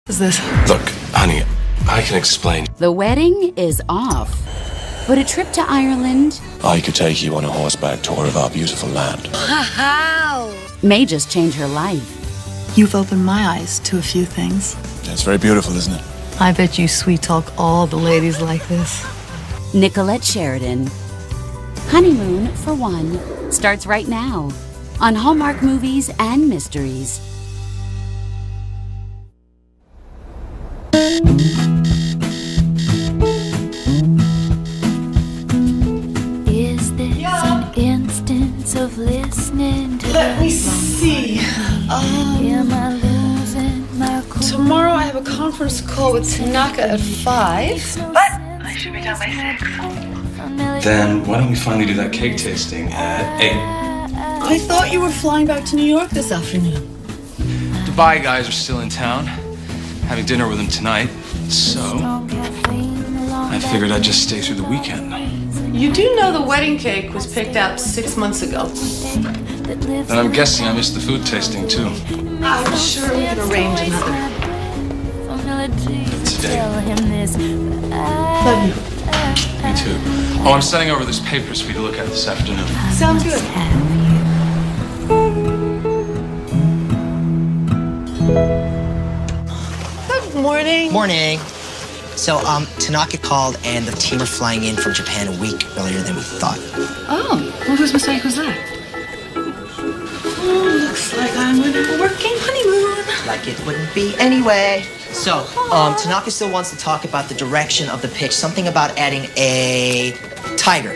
Is this? Look, honey, I can explain. The wedding is off, but a trip to Ireland I could take you on a horseback tour of our beautiful land. Wow! may just change her life. You've opened my eyes to a few things. It's very beautiful, isn't it? I bet you sweet talk all the ladies like this. Nicolette Sheridan. Honeymoon for One starts right now on Hallmark Movies and Mysteries. Is this an instance of listening to Let me see. Am I losing my cool? Tomorrow I have a conference call with Tanaka at 5. But I should be done by 6. Then why don't we finally do that cake tasting at 8? I thought you were flying back to New York this afternoon. Dubai guys are still in town. Having dinner with them tonight. So, I figured I'd just stay through the weekend. You do know the wedding cake was picked out 6 months ago. And I'm guessing I missed the food tasting too. I'm sure we can arrange another. Today. Love you. Me too. Oh, I'm sending over this papers for you to look at this afternoon. Sounds good. Good morning. Morning. So, Tanaka called and the team are flying in from Japan a week earlier than we thought. Oh, well, whose mistake was that? Oh, looks like I'm on a working honeymoon. Like it wouldn't be anyway. So, Tanaka still wants to talk about the direction of the pitch. Something about adding a tiger.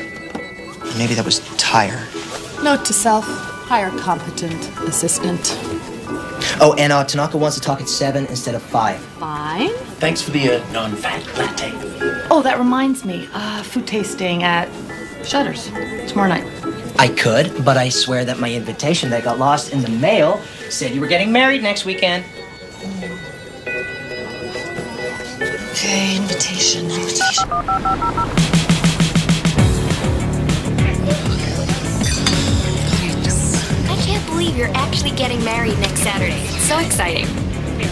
Maybe that was tire. Note to self, hire competent assistant. Oh, and Tanaka wants to talk at 7 instead of 5. Fine. Thanks for the non-fat latte. Oh, that reminds me. Food tasting at Shutters tomorrow night. I could, but I swear that my invitation that got lost in the mail said you were getting married next weekend. Okay, invitation. I can't believe you're actually getting married next Saturday. It's so exciting.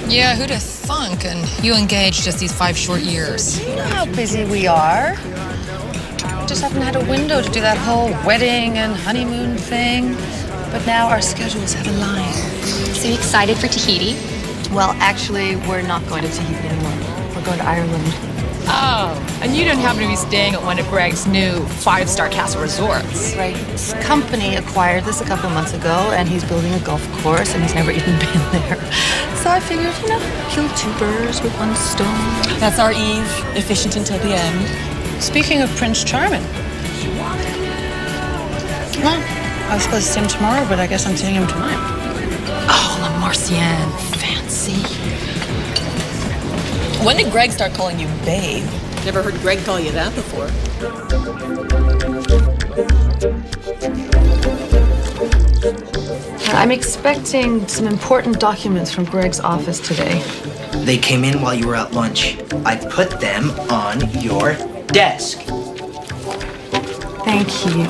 Yeah, who'd have thunk? And you engaged just these 5 short years. You know how busy we are. Just haven't had a window to do that whole wedding and honeymoon thing. But now our schedules have aligned. So you excited for Tahiti? Well, actually, we're not going to Tahiti anymore. We're going to Ireland. Oh, and you don't happen to be staying at one of Greg's new 5-star castle resorts. Right. His company acquired this a couple of months ago, and he's building a golf course, and he's never even been there. So I figured, kill 2 birds with 1 stone. That's our Eve, efficient until the end. Speaking of Prince Charming. Well, I was supposed to see him tomorrow, but I guess I'm seeing him tonight. Oh, La Marcienne. Fancy. When did Greg start calling you babe? Never heard Greg call you that before. I'm expecting some important documents from Greg's office today. They came in while you were at lunch. I put them on your desk. Thank you.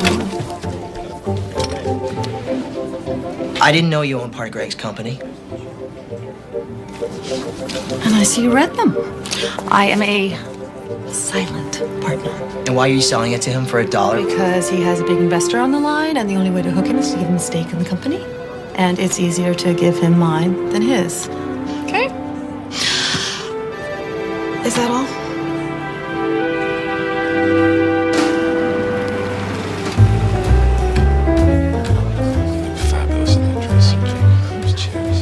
I didn't know you owned part of Greg's company. And I see you read them. I am a silent partner. And why are you selling it to him for $1? Because he has a big investor on the line, and the only way to hook him is to give him a stake in the company. And it's easier to give him mine than his. Okay. Is that all? Fabulous actress. Cheers.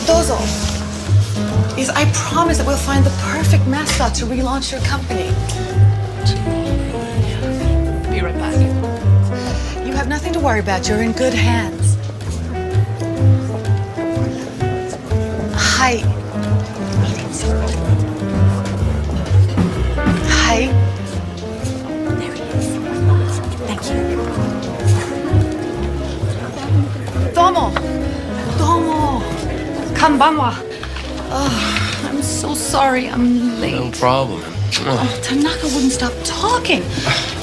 Dozo. Is I promise that we'll find the perfect mascot to relaunch your company. Be right back. You have nothing to worry about. You're in good hands. Hi. Hi. There he is. Thank you. Domo. Domo. Kanbanwa. Oh, I'm so sorry I'm late. No problem. Oh, Tanaka wouldn't stop talking.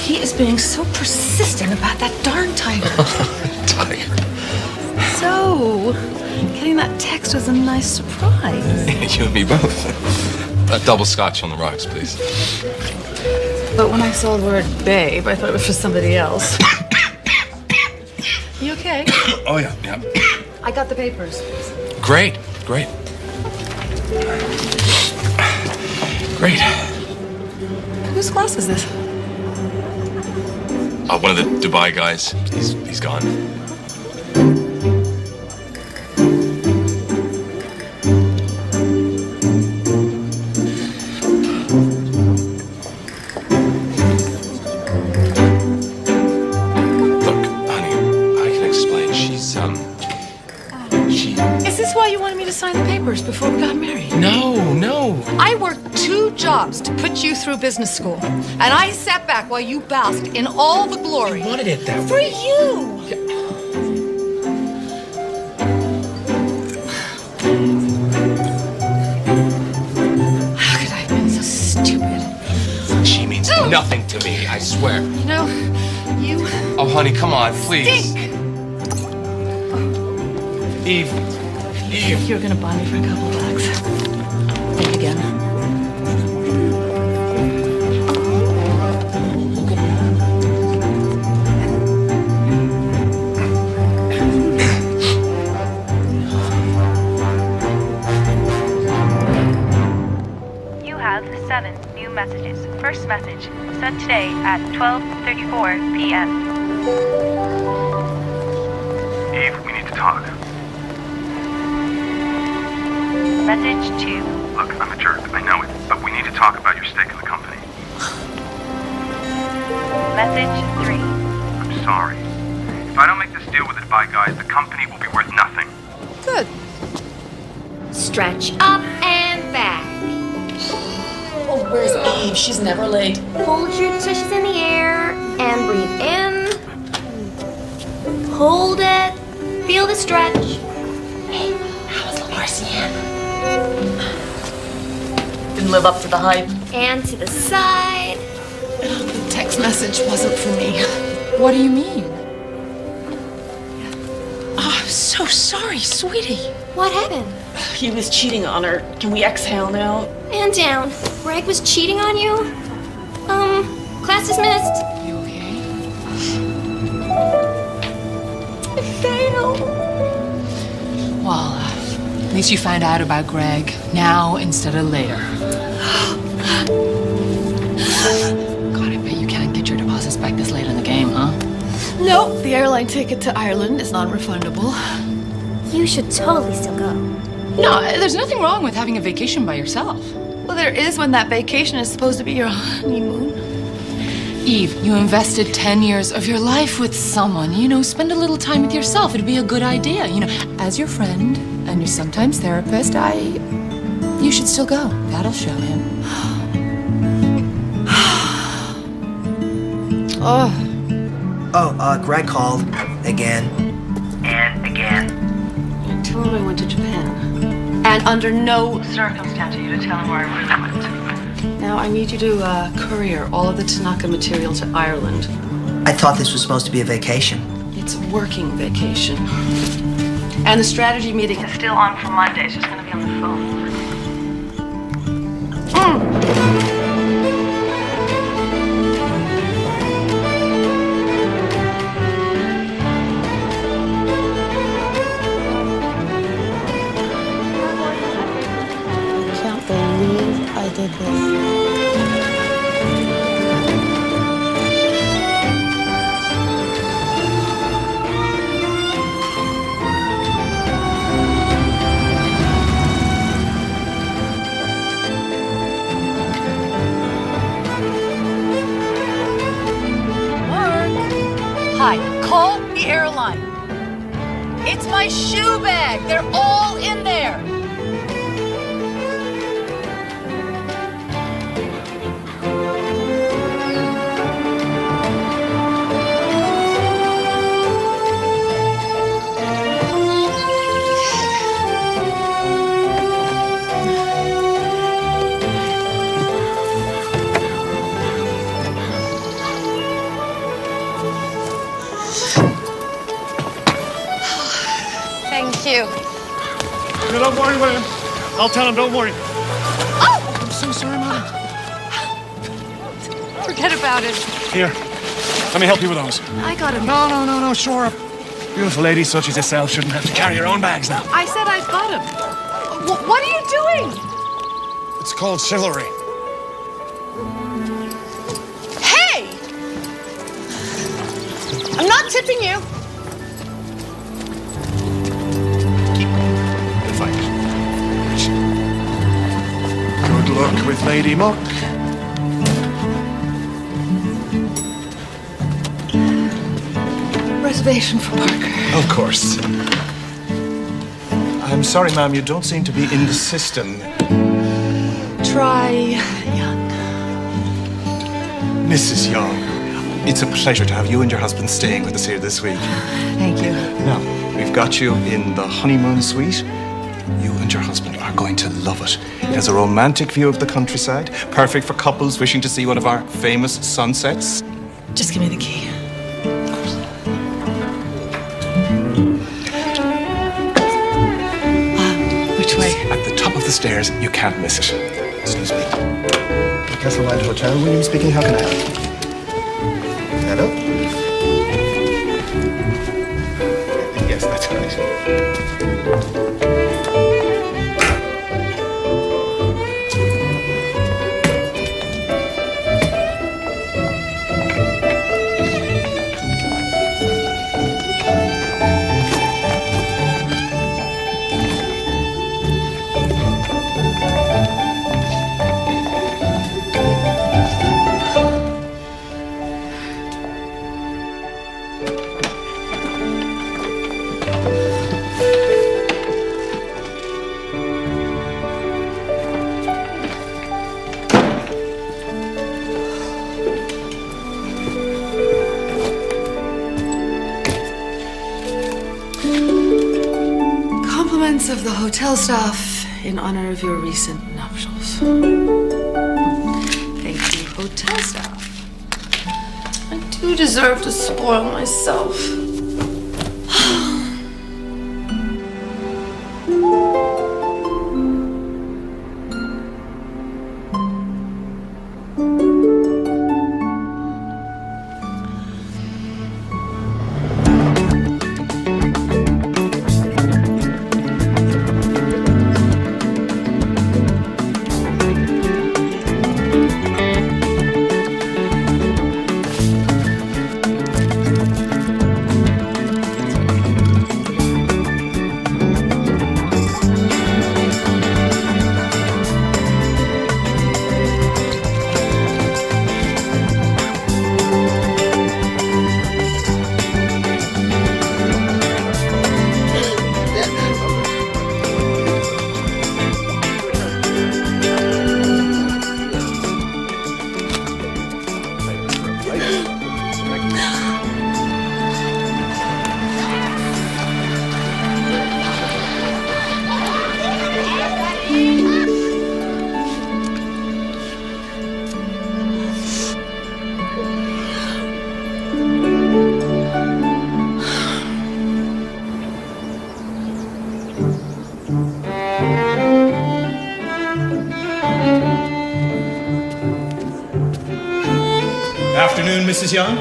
He is being so persistent about that darn tiger. Tiger. So, getting that text was a nice surprise. You and me both. Double scotch on the rocks, please. But when I saw the word babe, I thought it was for somebody else. You okay? Oh, yeah, yeah. I got the papers. Great, great. Great. Whose class is this? One of the Dubai guys. He's gone. Look, honey, I can explain. Is this why you wanted me to sign the papers before we got married? No. I worked 2 jobs to put you through business school, and I sat back while you basked in all the glory. I wanted it that way. For you! How could I have been so stupid? She means nothing to me, I swear. You know, you Oh, honey, come on, please. stink! Eve. You're gonna buy me for a couple bucks. Think again. You have 7 new messages. First message, sent today at 12:34 p.m. Eve, we need to talk. Message 2. Look, I'm a jerk, I know it, but we need to talk about your stake in the company. Message 3. I'm sorry. If I don't make this deal with the Dubai guys, the company will be worth nothing. Good. Stretch up and back. Oh, where's Eve? She's never late. Hold your tushes in the air and breathe in. Hold it. Feel the stretch. Hey, how was Lamarcian? Didn't live up to the hype. And to the side. The text message wasn't for me. What do you mean? Oh, I'm so sorry, sweetie. What happened? He was cheating on her. Can we exhale now? And down. Greg was cheating on you? Class dismissed. You okay? I failed. Well, at least you found out about Greg now instead of later. God, I bet you can't get your deposits back this late in the game, huh? No, the airline ticket to Ireland is non-refundable. You should totally still go. No, there's nothing wrong with having a vacation by yourself. Well, there is when that vacation is supposed to be your honeymoon. Eve, you invested 10 years of your life with someone. You know, spend a little time with yourself. It'd be a good idea. You know, as your friend and your sometimes therapist, you should still go. That'll show him. Greg called. Again. And again. Tell him I went to Japan. And under no Circumstance you to tell him where I went. Now, I need you to courier all of the Tanaka material to Ireland. I thought this was supposed to be a vacation. It's a working vacation. And the strategy meeting is still on for Monday, so it's going to be on the phone. Can't believe I did this. Hi, call the airline. It's my shoe bag. They're all in there. No, don't worry, William. I'll tell him, don't worry. Oh! I'm so sorry, Madam. Forget about it. Here, let me help you with those. I got him. No, sure. Beautiful ladies such as yourself shouldn't have to carry your own bags now. I said I got him. What are you doing? It's called chivalry. Hey! I'm not tipping you. Fine. Good luck with Lady Muck. Reservation for Parker. Of course. I'm sorry, ma'am, you don't seem to be in the system. Try Young. Mrs. Young, it's a pleasure to have you and your husband staying with us here this week. Thank you. Now, we've got you in the honeymoon suite. You and your husband are going to love it. It has a romantic view of the countryside, perfect for couples wishing to see one of our famous sunsets. Just give me the key. Which way? At the top of the stairs, you can't miss it. Excuse me. Castle Wild Hotel, William speaking. How can I help? Hello? Yes, that's right. Compliments of the hotel staff in honor of your recent nuptials. Thank you, hotel staff. I do deserve to spoil myself. Afternoon, Mrs. Young.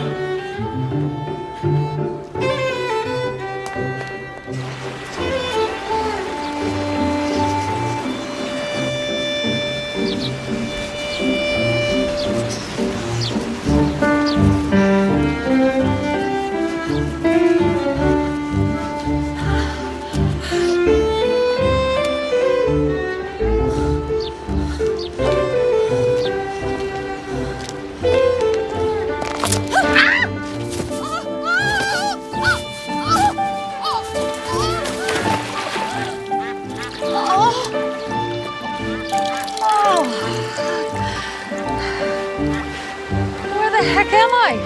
Where the heck am I?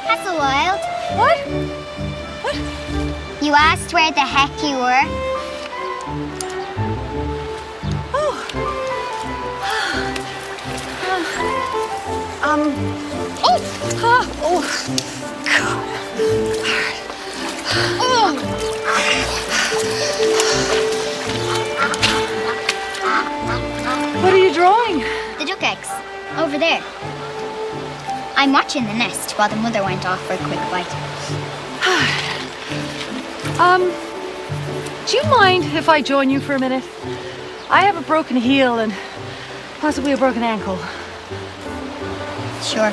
Castle Wild. What? What? You asked where the heck you were. Oh. Oh. Oh. God. Oh. snook eggs. Over there. I'm watching the nest while the mother went off for a quick bite. Do you mind if I join you for a minute? I have a broken heel and possibly a broken ankle. Sure.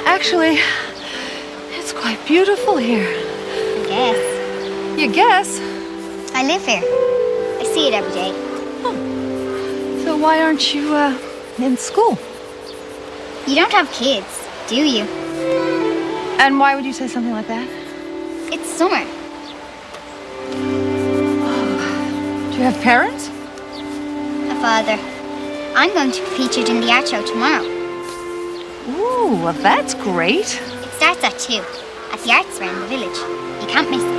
Actually, it's quite beautiful here. I guess. You guess? I live here. I see it every day. So why aren't you, in school? You don't have kids, do you? And why would you say something like that? It's summer. Do you have parents? A father. I'm going to be featured in the art show tomorrow. Ooh, well, that's great. It starts at 2 at the arts fair in the village. You can't miss it.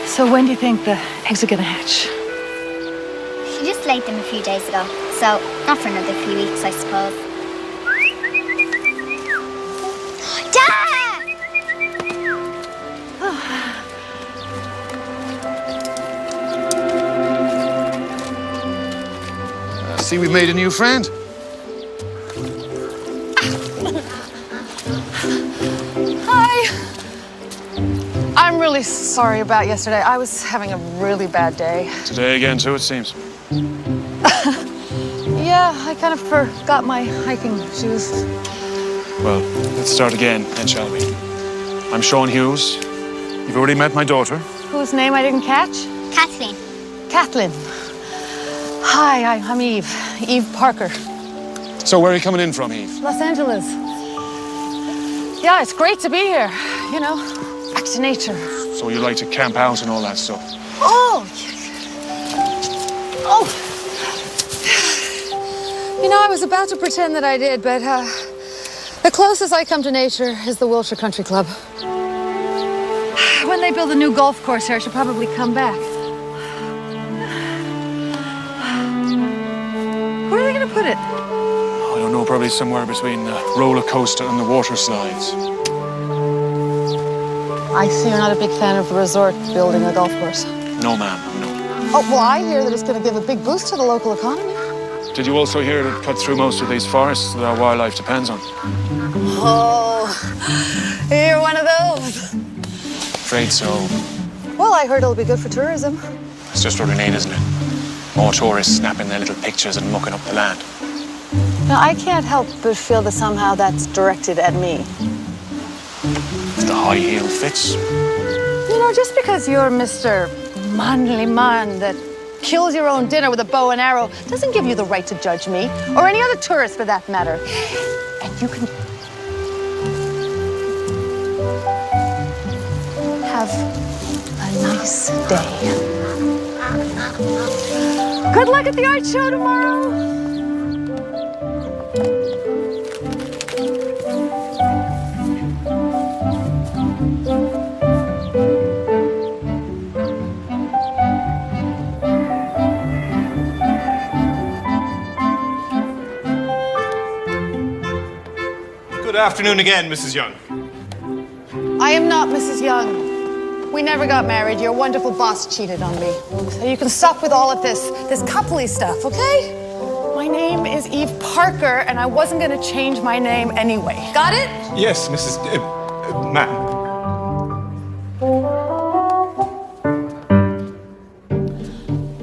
So when do you think the eggs are gonna hatch? She just laid them a few days ago, so not for another few weeks, I suppose. Dad! See, we've made a new friend. Hi. I'm really sorry about yesterday. I was having a really bad day. Today again, too, it seems. Yeah, I kind of forgot my hiking shoes. Well, let's start again, then, shall we? I'm Sean Hughes. You've already met my daughter. Whose name I didn't catch? Kathleen. Kathleen. Hi, I'm Eve. Eve Parker. So where are you coming in from, Eve? Los Angeles. Yeah, it's great to be here. You know, back to nature. So you like to camp out and all that stuff? Oh! Oh! You know, I was about to pretend that I did, but the closest I come to nature is the Wilshire Country Club. When they build a new golf course here, I should probably come back. Where are they going to put it? I don't know, probably somewhere between the roller coaster and the water slides. I see you're not a big fan of the resort building a golf course. No, ma'am, no. Oh, well, I hear that it's going to give a big boost to the local economy. Did you also hear that it cut through most of these forests that our wildlife depends on? Oh, you're one of those. Afraid so. Well, I heard it'll be good for tourism. It's just what we need, isn't it? More tourists snapping their little pictures and mucking up the land. Now, I can't help but feel that somehow that's directed at me. The high heel fits. You know, just because you're Mr. Manly Man that kills your own dinner with a bow and arrow doesn't give you the right to judge me, or any other tourist for that matter. And you can have a nice day. Good luck at the art show tomorrow. Good afternoon again, Mrs. Young. I am not Mrs. Young. We never got married. Your wonderful boss cheated on me. So you can stop with all of this coupley stuff, okay? My name is Eve Parker, and I wasn't going to change my name anyway. Got it? Yes, Mrs. Ma'am.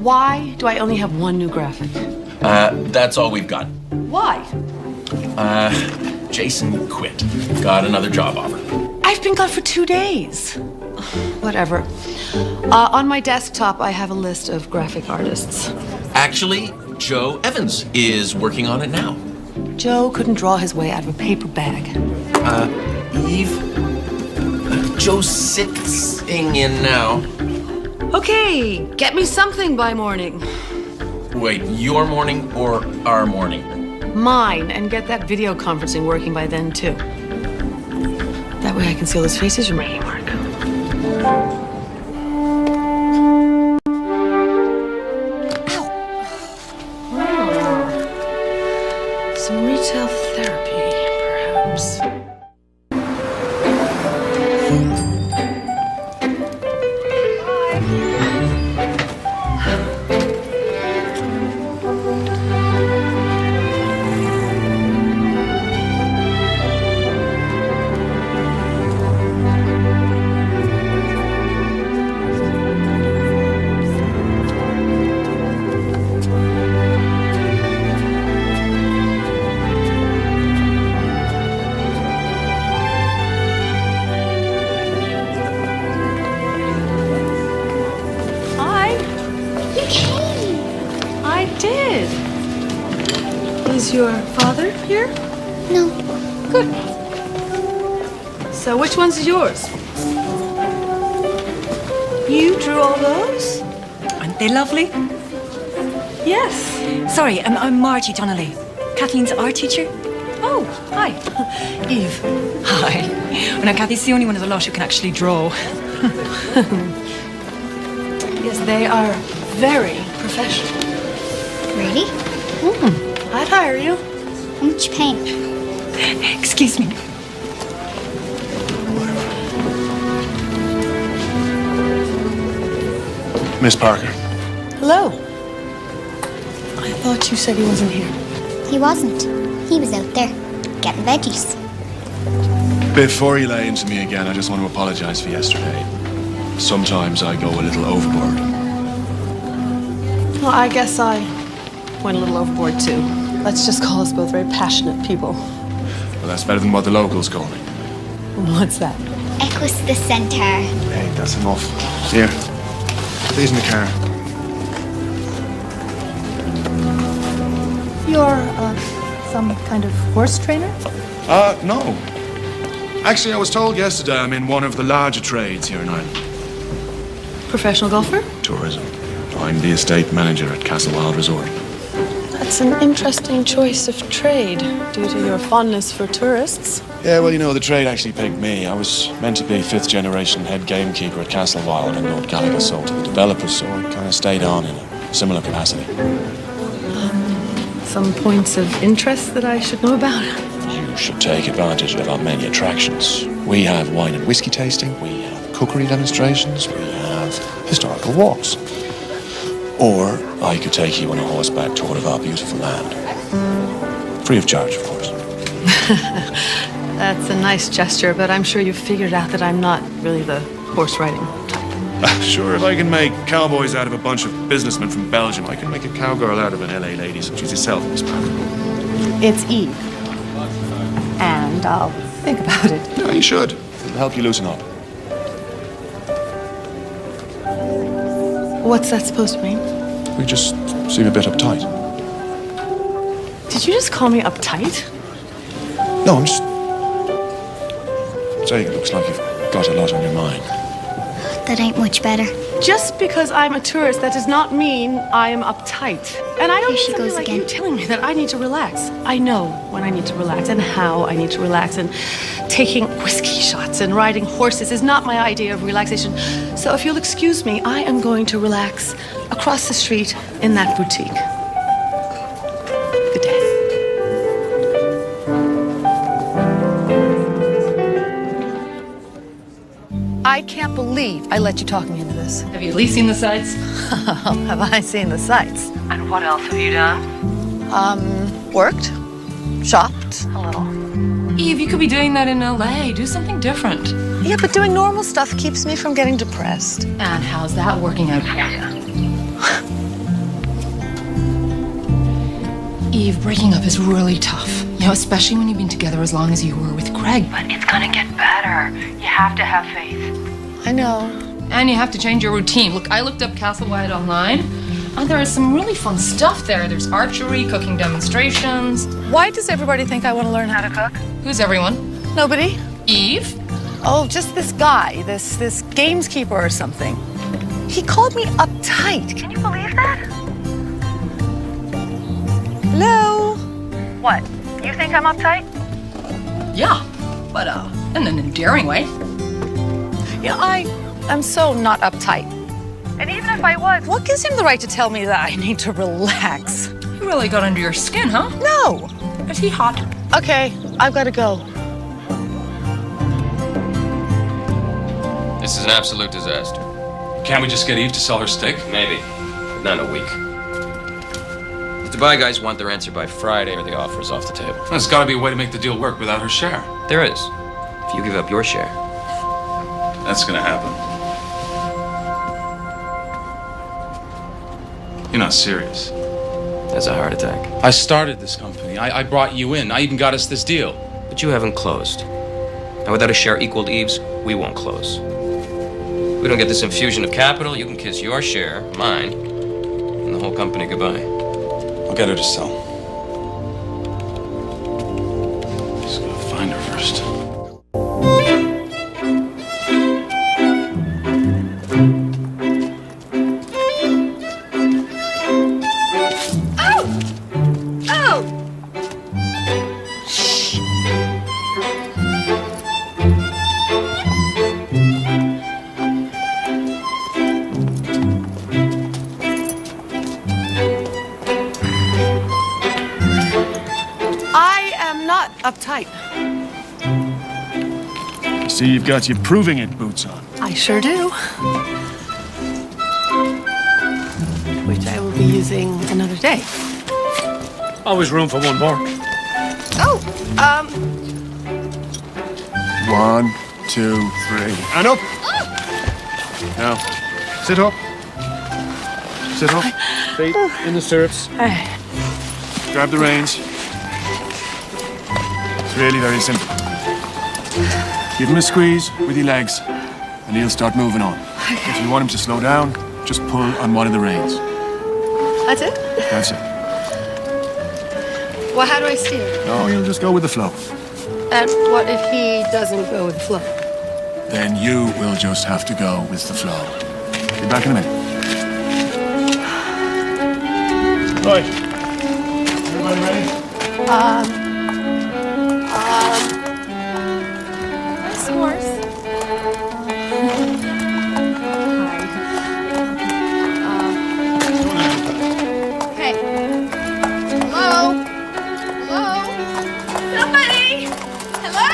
Why do I only have one new graphic? That's all we've got. Why? Jason quit. Got another job offer. I've been gone for 2 days. Whatever. On my desktop, I have a list of graphic artists. Actually, Joe Evans is working on it now. Joe couldn't draw his way out of a paper bag. Eve? Joe's sitting in now. Okay, get me something by morning. Wait, your morning or our morning? Mine, and get that video conferencing working by then, too. That way I can see all those faces you're making work. Some retail therapy, perhaps. Oops. Is your father here? No. Good. So which one's yours? You drew all those? Aren't they lovely? Yes. Sorry, I'm Margie Donnelly, Kathleen's art teacher. Oh, hi. Eve. Hi. Well, now, Kathy's the only one of the lot who can actually draw. Yes, they are very professional. Really? I'd hire you. How much you paying? Excuse me. Miss Parker. Hello. I thought you said he wasn't here. He wasn't. He was out there getting veggies. Before you lay into me again, I just want to apologize for yesterday. Sometimes I go a little overboard. Well, I guess I went a little overboard too. Let's just call us both very passionate people. Well, that's better than what the locals call me. What's that? Equus the centaur. Hey, that's enough. Here. These in the car. You're some kind of horse trainer? No. Actually, I was told yesterday I'm in one of the larger trades here in Ireland. Professional golfer? Tourism. I'm the estate manager at Castle Wild Resort. That's an interesting choice of trade, due to your fondness for tourists. Yeah, well, you know, the trade actually picked me. I was meant to be 5th generation head gamekeeper at Castle Wild, and Lord Gallagher sold to the developers, so I kind of stayed on in a similar capacity. Some points of interest that I should know about? You should take advantage of our many attractions. We have wine and whiskey tasting, we have cookery demonstrations, we have historical walks. Or I could take you on a horseback tour of our beautiful land. Free of charge, of course. That's a nice gesture, but I'm sure you've figured out that I'm not really the horse riding type. Sure, if I can make cowboys out of a bunch of businessmen from Belgium, I can make a cowgirl out of an LA lady such as yourself, Miss Parker. It's Eve. And I'll think about it. Yeah, you should. It'll help you loosen up. What's that supposed to mean? We just seem a bit uptight. Did you just call me uptight? No, I'm just saying it looks like you've got a lot on your mind. That ain't much better. Just because I'm a tourist, that does not mean I am uptight. And I don't Here she need somebody goes like again. you telling me that I need to relax. I know when I need to relax and how I need to relax. And taking whiskey shots and riding horses is not my idea of relaxation. So if you'll excuse me, I am going to relax across the street in that boutique. Good day. I can't believe I let you talk me into this. Have you at least seen the sights? Have I seen the sights? And what else have you done? Worked, shopped a little. Eve, you could be doing that in LA. Do something different. Yeah, but doing normal stuff keeps me from getting depressed. And how's that working out for you? Eve, breaking up is really tough. You know, especially when you've been together as long as you were with Greg. But it's gonna get better. You have to have faith. I know. And you have to change your routine. Look, I looked up Castle Wild online, and there is some really fun stuff there. There's archery, cooking demonstrations. Why does everybody think I want to learn how to cook? Who's everyone? Nobody. Eve? Oh, just this guy, this gameskeeper or something. He called me uptight. Can you believe that? Hello? What? You think I'm uptight? Yeah, but in an endearing way. Yeah, I'm so not uptight. And even if I was, What gives him the right to tell me that I need to relax? He really got under your skin, huh? No. Is he hot? Okay, I've got to go. This is an absolute disaster. Can't we just get Eve to sell her steak? Maybe, but not in a week. If the Dubai guys want their answer by Friday, or the offer is off the table. There's got to be a way to make the deal work without her share. There is. If you give up your share. That's gonna happen. You're not serious. That's a heart attack. I started this company. I brought you in. I even got us this deal. But you haven't closed. And without a share equal to Eve's, we won't close. We don't get this infusion of capital, you can kiss your share, mine, and the whole company goodbye. I'll get her to sell. Just gotta find her first. Uptight. See, you've got your proving it boots on. I sure do. Which I will be using another day. Always room for one more. Oh, 1, 2, 3. And up. Now, sit up. Sit up. Feet in the stirrups. Grab the reins. It's really very simple. Give him a squeeze with your legs, and he'll start moving on. If you want him to slow down, just pull on one of the reins. That's it? That's it. Well, how do I steer? No, you'll just go with the flow. And what if he doesn't go with the flow? Then you will just have to go with the flow. Be back in a minute. Right. Everybody ready? Where's the horse? Hey. Hello? Hello? Somebody? Hello?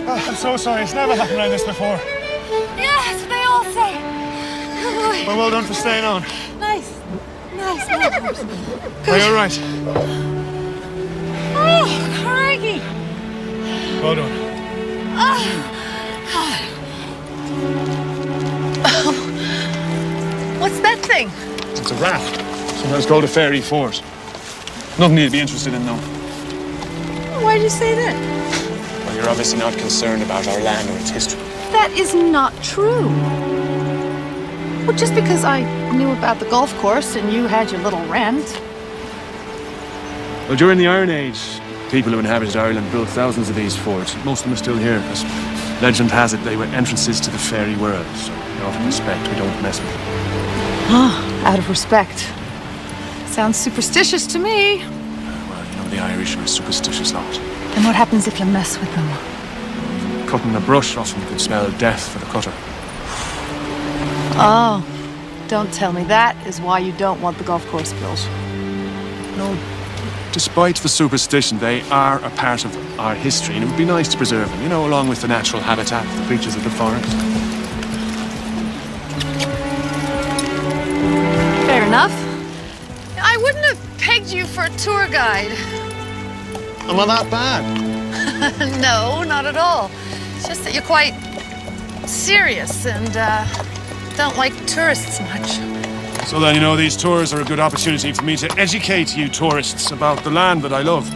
Help! I'm so sorry. It's never happened like this before. Yes, they all say. Well, well done for staying on. Nice. Nice. Are you all right? Oh, crikey. Well done. What's that thing? It's a raft. Sometimes called a fairy fort. Nothing you'd be interested in, though. Why'd you say that? Well, you're obviously not concerned about our land or its history. That is not true. Well, just because I knew about the golf course and you had your little rant. Well, during the Iron Age, people who inhabited Ireland built thousands of these forts. Most of them are still here, because legend has it they were entrances to the fairy world. So, out of respect, we don't mess with them. Ah, out of respect. Sounds superstitious to me. Well, you know, the Irish are a superstitious lot. And what happens if you mess with them? Cutting a brush often could spell death for the cutter. Oh, don't tell me that is why you don't want the golf course built. No, despite the superstition, they are a part of our history, and it would be nice to preserve them, you know, along with the natural habitat, the creatures of the forest. Fair enough. I wouldn't have pegged you for a tour guide. Am I that bad? No, not at all. It's just that you're quite serious and don't like tourists much. So then, you know, these tours are a good opportunity for me to educate you tourists about the land that I love.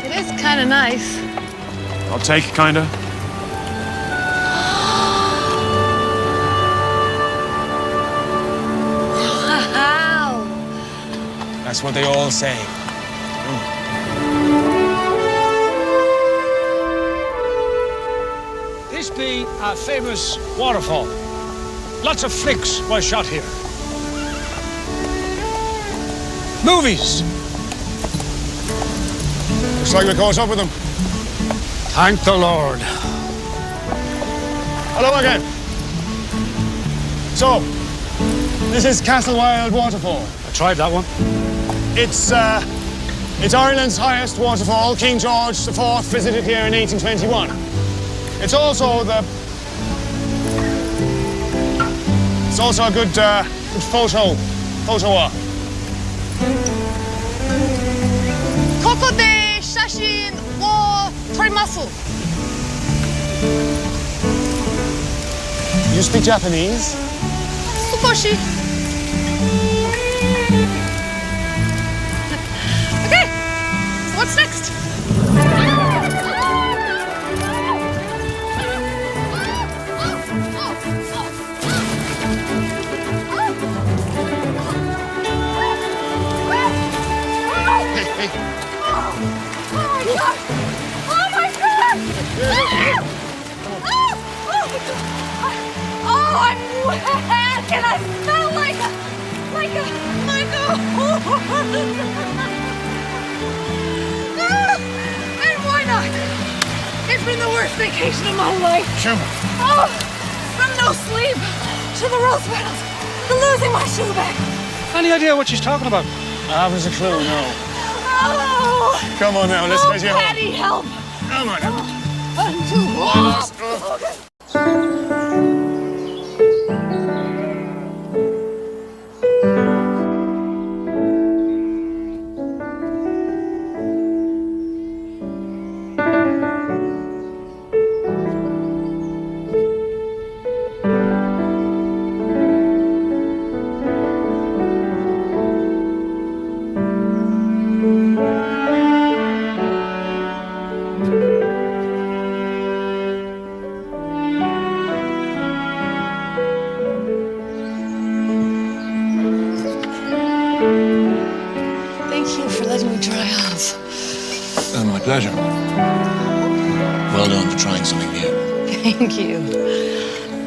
It is kind of nice. I'll take, kinda. Wow. That's what they all say. This be a famous waterfall. Lots of flicks were shot here. Movies. Looks like we caught up with them. Thank the Lord. Hello again. So, this is Castle Wild Waterfall. I tried that one. It's Ireland's highest waterfall. King George IV visited here in 1821. It's also a good photo op. ここで写真を撮ります。You speak Japanese? 少し。Okay, so what's next? Oh, I'm wet and I smell like a And why not? It's been the worst vacation of my life. Sure. Oh, from no sleep to the rose petals to losing my shoe bag. Any idea what she's talking about? I haven't a clue, no. Oh. Come on now, let's get you home. Patty, help. Come on now. I'm too warm. My pleasure. Well done for trying something new. Thank you.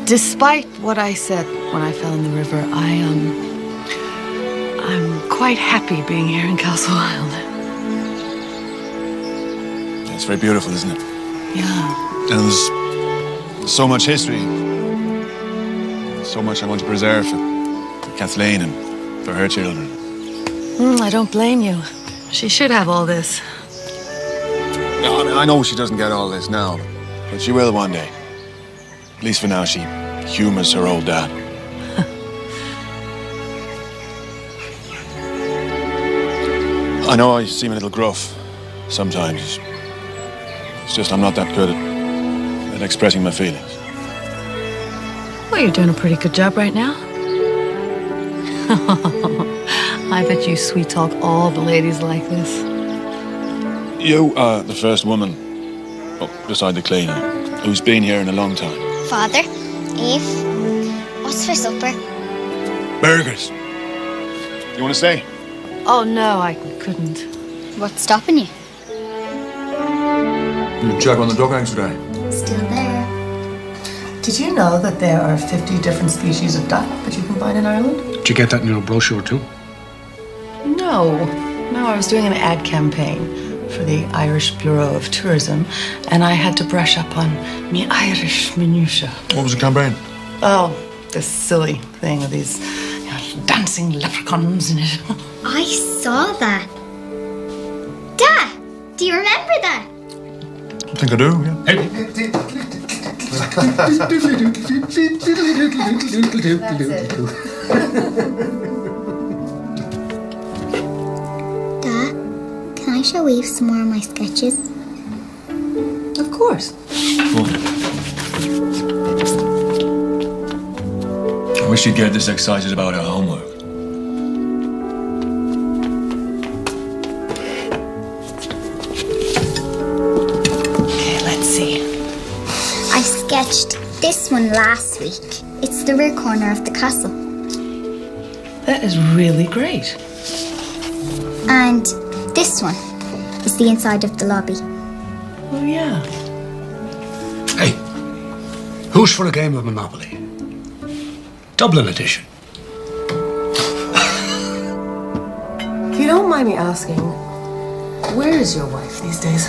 Despite what I said when I fell in the river, I'm quite happy being here in Castle Wild. It's very beautiful, isn't it? Yeah. And there's so much history. So much I want to preserve for Kathleen and for her children. I don't blame you. She should have all this. I know she doesn't get all this now, but she will one day. At least for now, she humors her old dad. I know I seem a little gruff sometimes. It's just I'm not that good at expressing my feelings. Well, you're doing a pretty good job right now. I bet you sweet talk all the ladies like this. You are the first woman, beside the cleaner, who's been here in a long time. Father, Eve, what's for supper? Burgers. You want to stay? Oh, no, I couldn't. What's stopping you? You check on the duck eggs today. Still there. Did you know that there are 50 different species of duck that you can find in Ireland? Did you get that in your brochure too? No, I was doing an ad campaign for the Irish Bureau of Tourism, and I had to brush up on me Irish minutiae. What was the campaign? Oh, this silly thing with these dancing leprechauns in it. I saw that. Dad, do you remember that? I think I do, yeah. Dad, can I show Eve some more of my sketches? Of course. I wish you'd get this excited about her homework. Okay, let's see. finished this one last week. It's the rear corner of the castle. That is really great. And this one is the inside of the lobby. Oh, yeah. Hey, who's for a game of Monopoly? Dublin edition. If you don't mind me asking, where is your wife these days?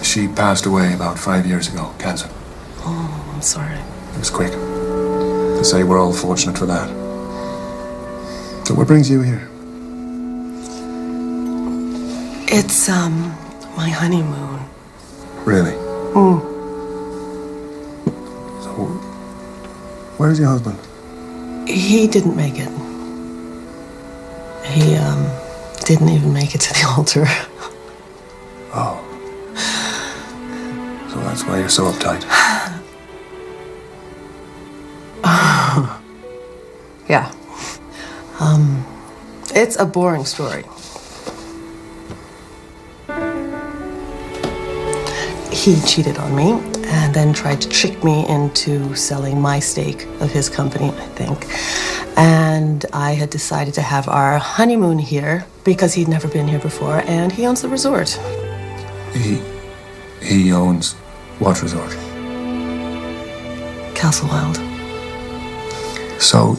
She passed away about 5 years ago, cancer. Oh, I'm sorry. It was quick. To say we're all fortunate for that. So what brings you here? It's, my honeymoon. Really? So, where's your husband? He didn't make it. He, didn't even make it to the altar. Oh. So that's why you're so uptight. Yeah. It's a boring story. He cheated on me and then tried to trick me into selling my stake of his company, I think. And I had decided to have our honeymoon here because he'd never been here before, and he owns the resort. He owns what resort? Castle Wild. So,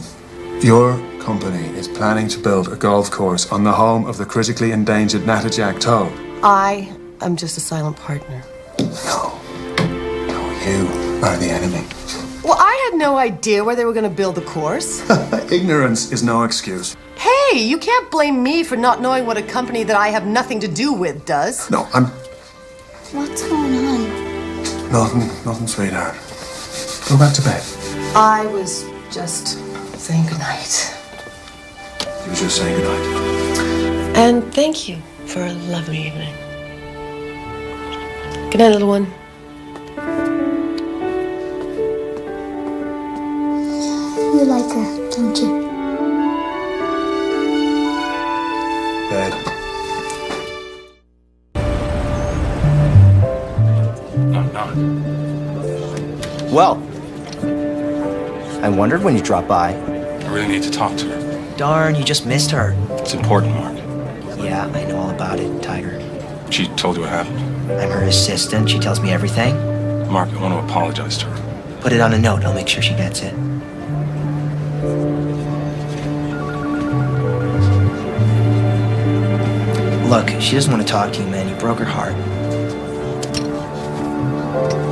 your company is planning to build a golf course on the home of the critically endangered Natterjack toad? I am just a silent partner. No, you are the enemy. Well, I had no idea where they were going to build the course. Ignorance is no excuse. Hey, you can't blame me for not knowing what a company that I have nothing to do with does. No, I'm... What's going on? Nothing, sweetheart. Go back to bed. I was just saying goodnight. You were just saying goodnight. And thank you for a lovely evening. Good night, little one. You like her, don't you? Bed. I'm not. Well, I wondered when you dropped by. I really need to talk to her. Darn, you just missed her. It's important, Mark. Yeah, I know all about it, Tiger. She told you what happened. I'm her assistant. She tells me everything. Mark, I want to apologize to her. Put it on a note. I'll make sure she gets it. Look, she doesn't want to talk to you, man. You broke her heart.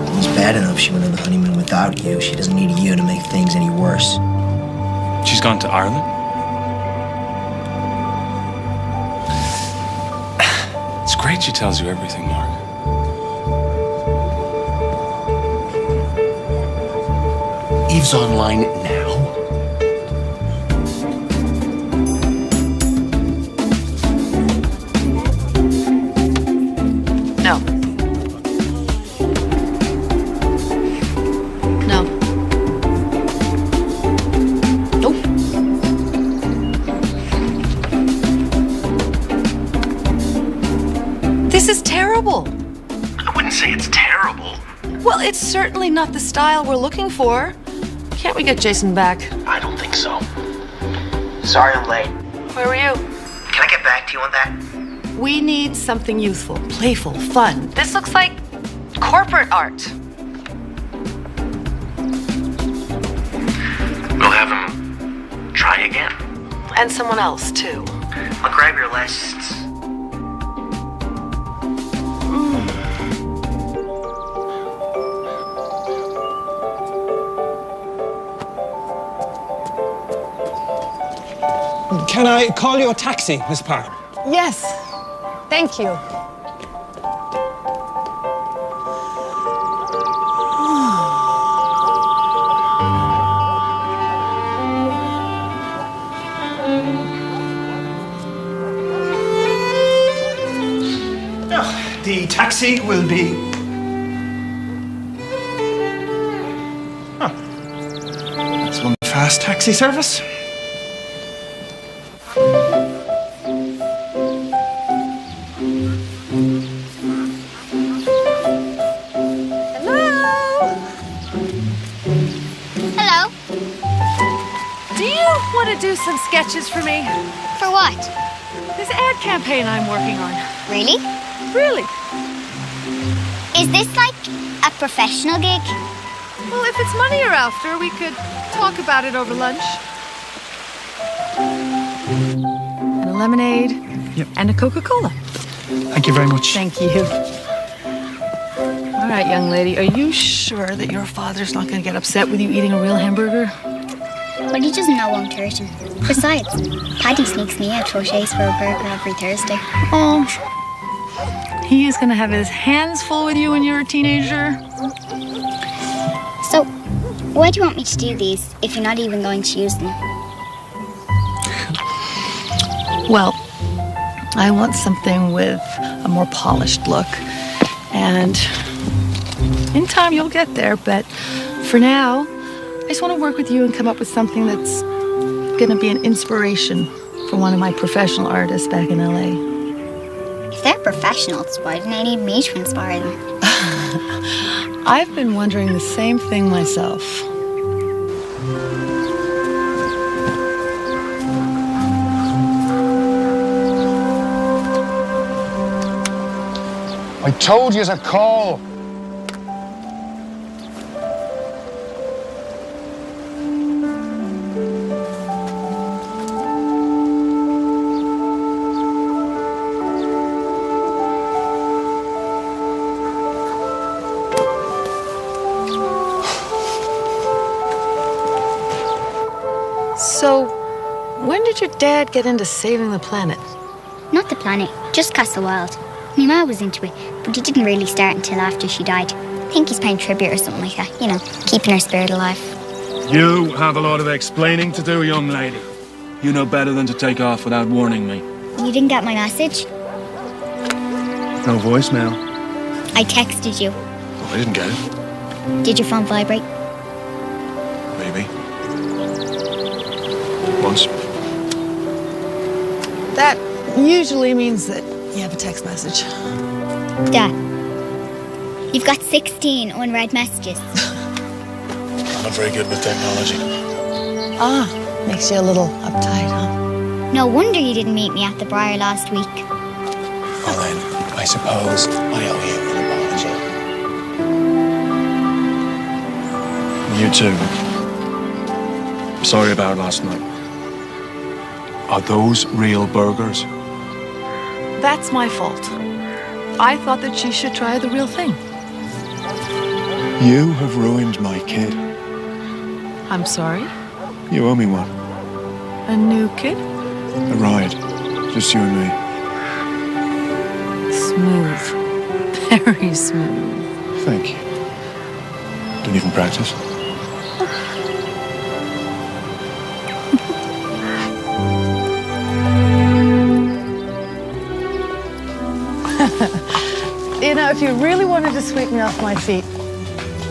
It was bad enough she went on the honeymoon without you. She doesn't need you to make things any worse. She's gone to Ireland? It's great she tells you everything, Mark. Eve's online now. No. No. Nope. This is terrible. I wouldn't say it's terrible. Well, it's certainly not the style we're looking for. Can't we get Jason back? I don't think so. Sorry I'm late. Where were you? Can I get back to you on that? We need something youthful, playful, fun. This looks like corporate art. We'll have him try again. And someone else, too. I'll grab your lists. Can I call you a taxi, Miss Parker? Yes. Thank you. The taxi will be... Huh. That's one fast taxi service. sketches for me? For what? This ad campaign I'm working on. Really? Really? Is this like a professional gig? Well, if it's money you're after, we could talk about it over lunch. And a lemonade. Yep. And a Coca-Cola. Thank you very much. Thank you. All right, young lady, are you sure that your father's not going to get upset with you eating a real hamburger? But he doesn't know I won't hurt him. Besides, Paddy sneaks me out Crochet's for a burger every Thursday. Oh, he is going to have his hands full with you when you're a teenager. So, why do you want me to do these if you're not even going to use them? Well, I want something with a more polished look. And in time you'll get there, but for now, I just want to work with you and come up with something that's going to be an inspiration for one of my professional artists back in LA. If they're professionals, why didn't they need me to inspire them? I've been wondering the same thing myself. I told you to call. So, when did your dad get into saving the planet? Not the planet, just Castle Wild. My ma was into it, but he didn't really start until after she died. I think he's paying tribute or something like that, you know, keeping her spirit alive. You have a lot of explaining to do, young lady. You know better than to take off without warning me. You didn't get my message? No voicemail. I texted you. Oh, I didn't get it. Did your phone vibrate? Maybe. Once. That usually means that you have a text message. Dad, you've got 16 unread messages. I'm not very good with technology. Ah, makes you a little uptight, huh? No wonder you didn't meet me at the Briar last week. Well then, I suppose I owe you an apology. You too. Sorry about last night. Are those real burgers? That's my fault. I thought that she should try the real thing. You have ruined my kid. I'm sorry? You owe me one. A new kid? A ride. Just you and me. Smooth. Very smooth. Thank you. Didn't even practice. You know, if you really wanted to sweep me off my feet,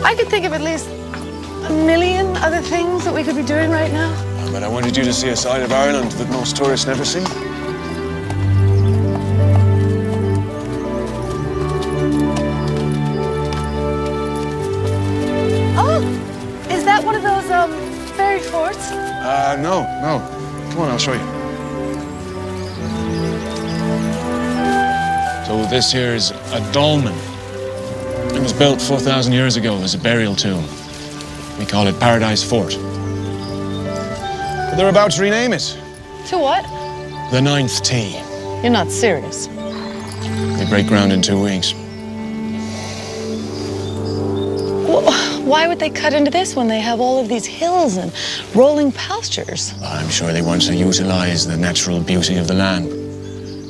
I could think of at least a million other things that we could be doing right now. But I wanted you to see a side of Ireland that most tourists never see. Oh, is that one of those, fairy forts? No. Come on, I'll show you. So this here is a dolmen. It was built 4,000 years ago as a burial tomb. We call it Paradise Fort. But they're about to rename it. To what? The Ninth Tee. You're not serious. They break ground in 2 weeks. Well, why would they cut into this when they have all of these hills and rolling pastures? I'm sure they want to utilize the natural beauty of the land.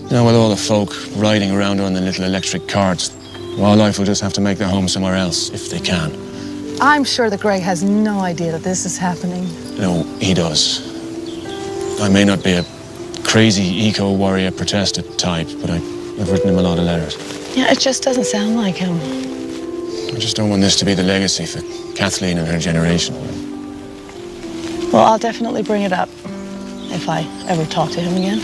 You know, with all the folk riding around on the little electric carts, wildlife will just have to make their home somewhere else, if they can. I'm sure that Greg has no idea that this is happening. No, he does. I may not be a crazy eco-warrior protester type, but I've written him a lot of letters. Yeah, it just doesn't sound like him. I just don't want this to be the legacy for Kathleen and her generation. Well, I'll definitely bring it up if I ever talk to him again.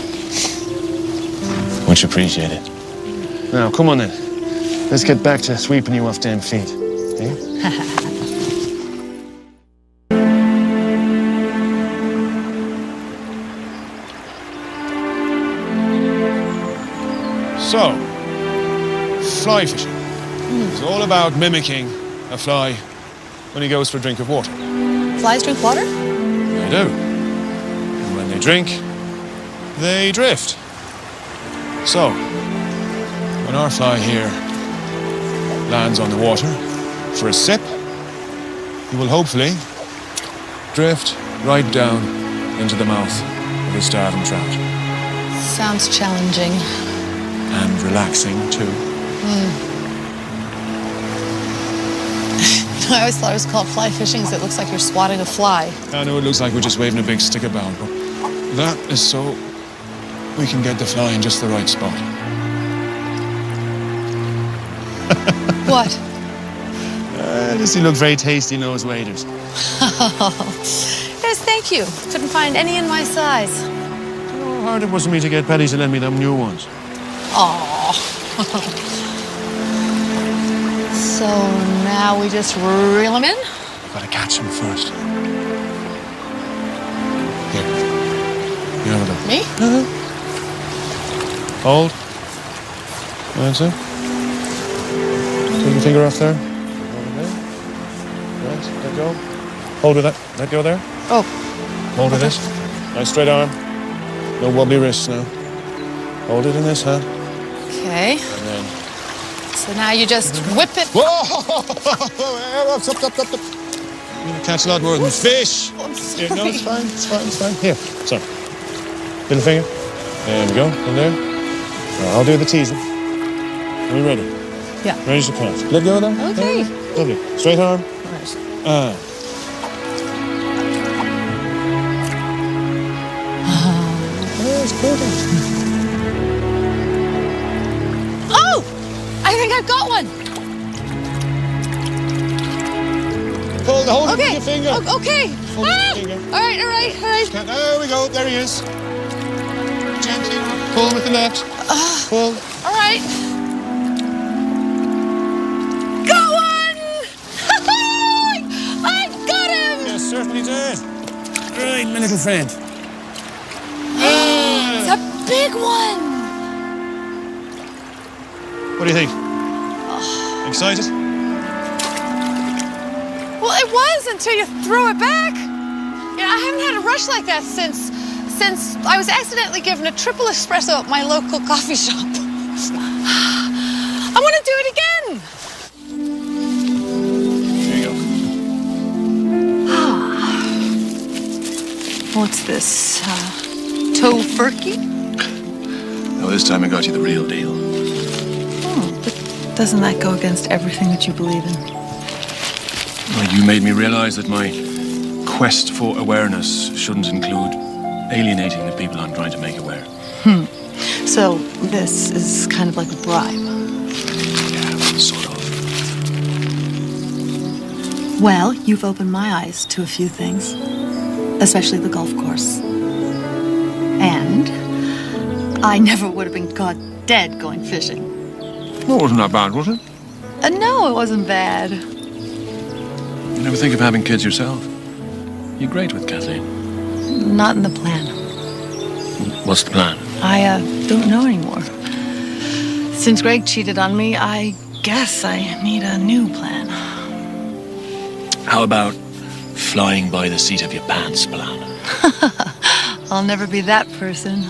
Much appreciated. Now, come on then. Let's get back to sweeping you off them feet. Eh? So, fly fishing. It's all about mimicking a fly when he goes for a drink of water. Flies drink water? They do. And when they drink, they drift. So, when our fly here lands on the water for a sip, he will hopefully drift right down into the mouth of a starving trout. Sounds challenging. And relaxing, too. I always thought it was called fly fishing because it looks like you're swatting a fly. I know it looks like we're just waving a big stick about, but that is so we can get the fly in just the right spot. What? Does he look very tasty, nose waders? Yes, thank you. Couldn't find any in my size. How hard it was for me to get Paddy to lend me them new ones. Aww. So now we just reel them in? Gotta catch him first. Here. You have a look. Me? Hold. That's it. Take your finger off there. Over there. Right, let go. Hold with that. Let go there. Oh. Hold with this. Nice straight arm. No wobbly wrists now. Hold it in this hand. Okay. And then... So now you just whip it. Whoa! Stop. You're gonna catch a lot more than fish. I'm sorry. Here, no, it's fine. Here, sorry. Little finger. There we go. In there. Right, I'll do the teasing. Are we ready? Yeah. Ready to cast. Let go of that. Okay. Lovely. Straight arm. That's good. Oh! I think I've got one. Hold it Okay. with your finger. Okay. Hold it with your finger. All right. There we go. There he is. Gently. Pull with the left. Pull. All right. Got one! I've got him! Yes, certainly did. Right, my little friend. It's a big one. What do you think? Excited? Well, it was until you threw it back. Yeah, I haven't had a rush like that since I was accidentally given a triple espresso at my local coffee shop. I want to do it again. Here you go. What's this? Tofurkey? No, this time I got you the real deal. But doesn't that go against everything that you believe in? Well, you made me realize that my quest for awareness shouldn't include alienating the people I'm trying to make aware. So this is kind of like a bribe. Yeah, sort of. Well, you've opened my eyes to a few things, especially the golf course. And I never would have been caught dead going fishing. Well, wasn't that bad, was it? No, it wasn't bad. You never think of having kids yourself? You're great with Kathleen. Not in the plan. What's the plan? I don't know anymore. Since Greg cheated on me, I guess I need a new plan. How about flying by the seat of your pants plan? I'll never be that person.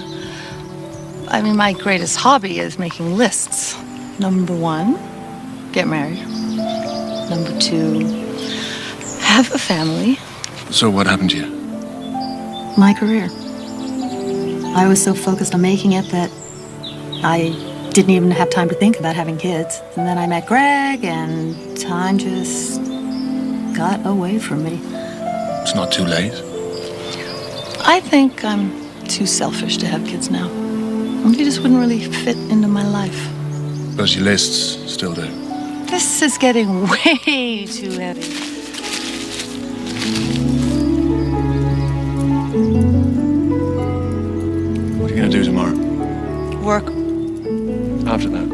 I mean, my greatest hobby is making lists. Number 1, get married. Number 2, have a family. So what happened to you? My career. I was so focused on making it that I didn't even have time to think about having kids. And then I met Greg, and time just got away from me. It's not too late. I think I'm too selfish to have kids now. They just wouldn't really fit into my life. But your lists still do. This is getting way too heavy. What are you going to do tomorrow? Work. After that?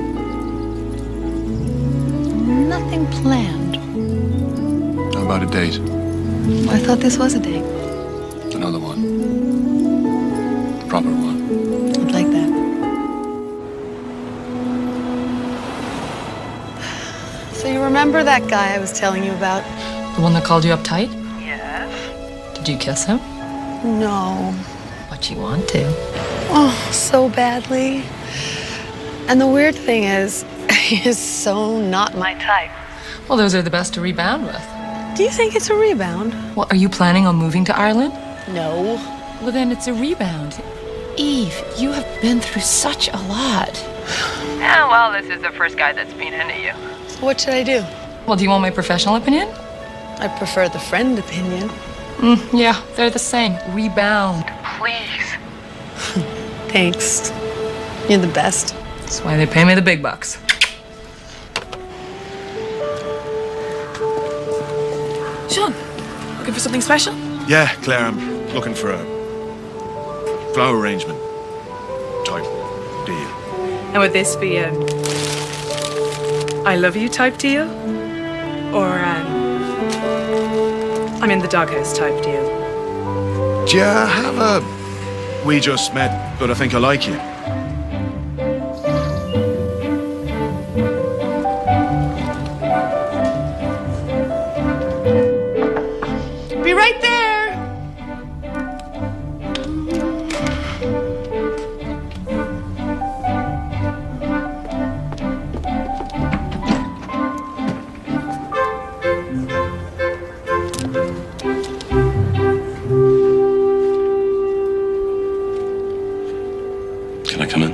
Nothing planned. How about a date? I thought this was a date. Another one. A proper one. I'd like that. Remember that guy I was telling you about? The one that called you uptight? Yes. Did you kiss him? No. But you want to. Oh, so badly. And the weird thing is, he is so not my type. Well, those are the best to rebound with. Do you think it's a rebound? Well, are you planning on moving to Ireland? No. Well, then it's a rebound. Eve, you have been through such a lot. Yeah, well, this is the first guy that's been into you. So what should I do? Well, do you want my professional opinion? I prefer the friend opinion. Yeah, they're the same. Rebound. Please. Thanks. You're the best. That's why they pay me the big bucks. Sean, looking for something special? Yeah, Claire, I'm looking for a flower arrangement type deal. And would this be a I love you type deal? Or I'm in the doghouse type deal? Do you have a we just met, but I think I like you? Be right there. Can I come in?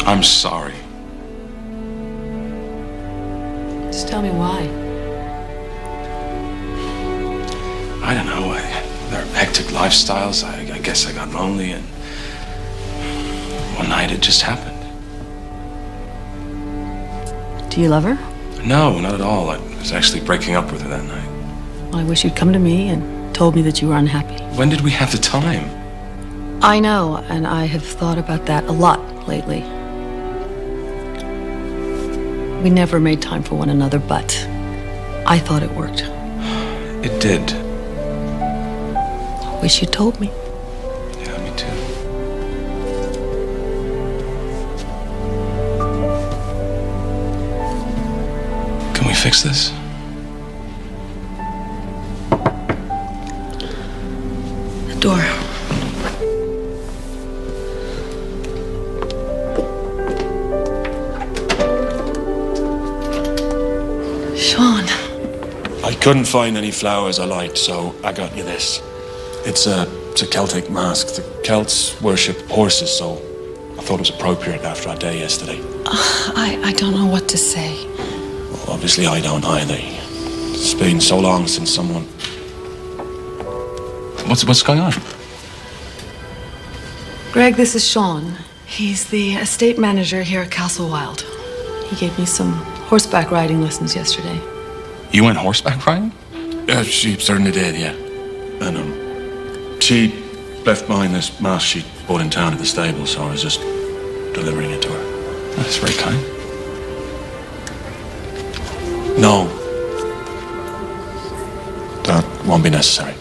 I'm sorry. Just tell me why. I don't know. Their hectic lifestyles. I guess I got lonely, and one night it just happened. Do you love her? No, not at all. I was actually breaking up with her that night. Well, I wish you'd come to me and told me that you were unhappy. When did we have the time? I know, and I have thought about that a lot lately. We never made time for one another, but I thought it worked. It did. Wish you told me. Yeah, me too. Can we fix this? The door. Sean. I couldn't find any flowers I liked, so I got you this. It's a Celtic mask. The Celts worship horses, so I thought it was appropriate after our day yesterday. I don't know what to say. Well, obviously I don't either. It's been so long since someone... What's going on? Greg, this is Sean. He's the estate manager here at Castle Wild. He gave me some horseback riding lessons yesterday. You went horseback riding? She certainly did, yeah. And she left behind this mask she bought in town at the stable, so I was just delivering it to her. That's very kind. No. That won't be necessary.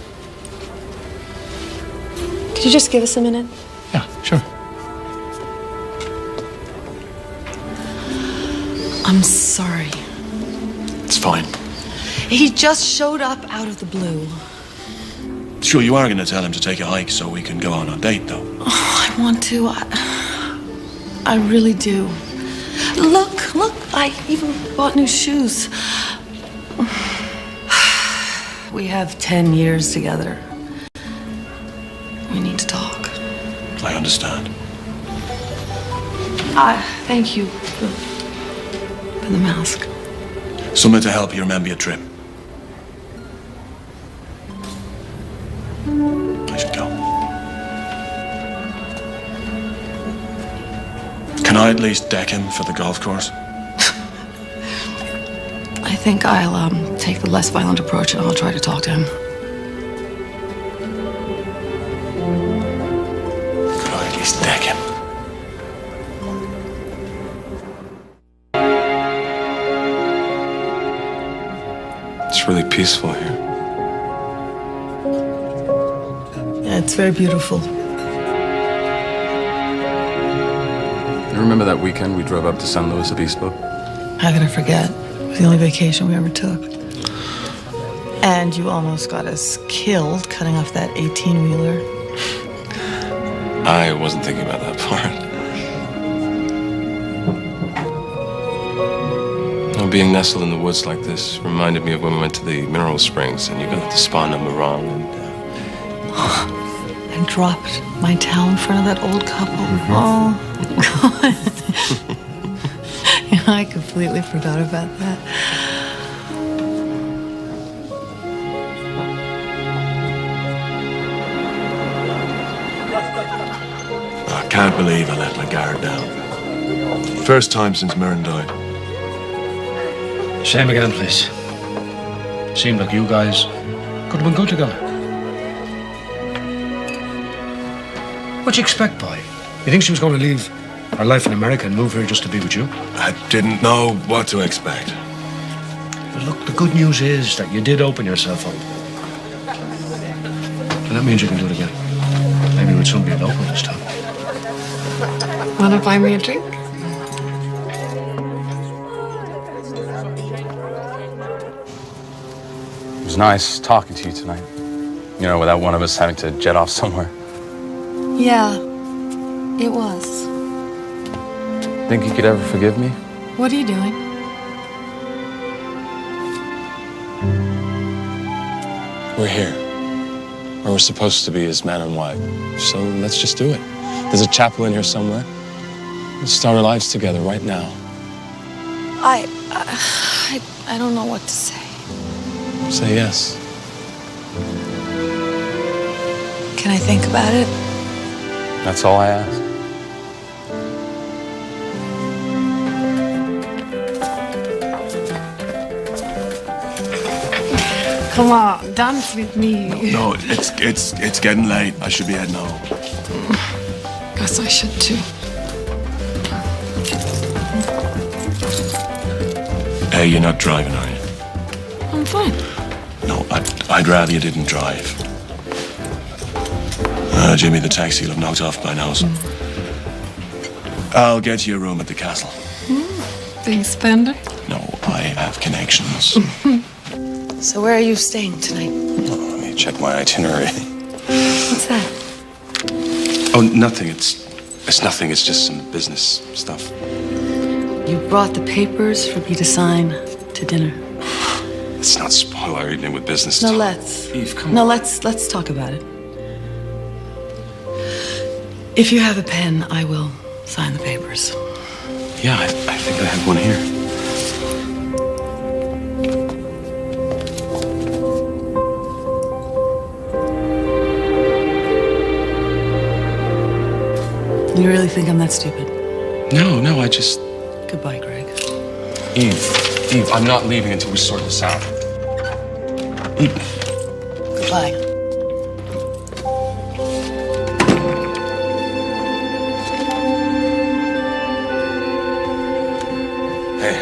Could you just give us a minute? Yeah, sure. I'm sorry. It's fine. He just showed up out of the blue. Sure, you are going to tell him to take a hike so we can go on a date, though. Oh, I want to. I really do. Look, I even bought new shoes. We have 10 years together. We need to talk. I understand. Thank you for the mask. Something to help you remember your trip. I should go. Can I at least deck him for the golf course? I think I'll take the less violent approach and I'll try to talk to him. Could I at least deck him? It's really peaceful here. Yeah, it's very beautiful. You remember that weekend we drove up to San Luis Obispo? How could I forget? It was the only vacation we ever took. And you almost got us killed cutting off that 18-wheeler. I wasn't thinking about that part. Well, being nestled in the woods like this reminded me of when we went to the mineral springs and you got the spa number wrong And dropped my towel in front of that old couple. Oh, God. Yeah, I completely forgot about that. I can't believe I let my guard down. First time since Myrn died. Same again, please. Seemed like you guys could have been good together. What'd you expect, boy? You think she was going to leave her life in America and move here just to be with you? I didn't know what to expect. But look, the good news is that you did open yourself up. And that means you can do it again. Maybe with somebody local this time. Want to buy me a drink? It was nice talking to you tonight. You know, without one of us having to jet off somewhere. Yeah, it was. Think you could ever forgive me? What are you doing? We're here. Where we're supposed to be as man and wife. So let's just do it. There's a chapel in here somewhere. Let's start our lives together right now. I don't know what to say. Say yes. Can I think about it? That's all I ask. Come on, dance with me. No, it's getting late. I should be heading home. Guess I should too. Hey, you're not driving, are you? I'm fine. No, I'd rather you didn't drive. Jimmy, the taxi will have knocked off by now, so I'll get you a room at the castle. Big spender. No, I have connections. So where are you staying tonight? Oh, let me check my itinerary. What's that? Oh, nothing. It's nothing. It's just some business stuff. You brought the papers for me to sign to dinner. Let's not spoil our evening with business No, talk. let's. Eve, come No, on. let's talk about it. If you have a pen, I will sign the papers. Yeah, I think I have one here. You really think I'm that stupid? No, I just... Goodbye, Greg. Eve, I'm not leaving until we sort this out. Eve. Goodbye. Hey,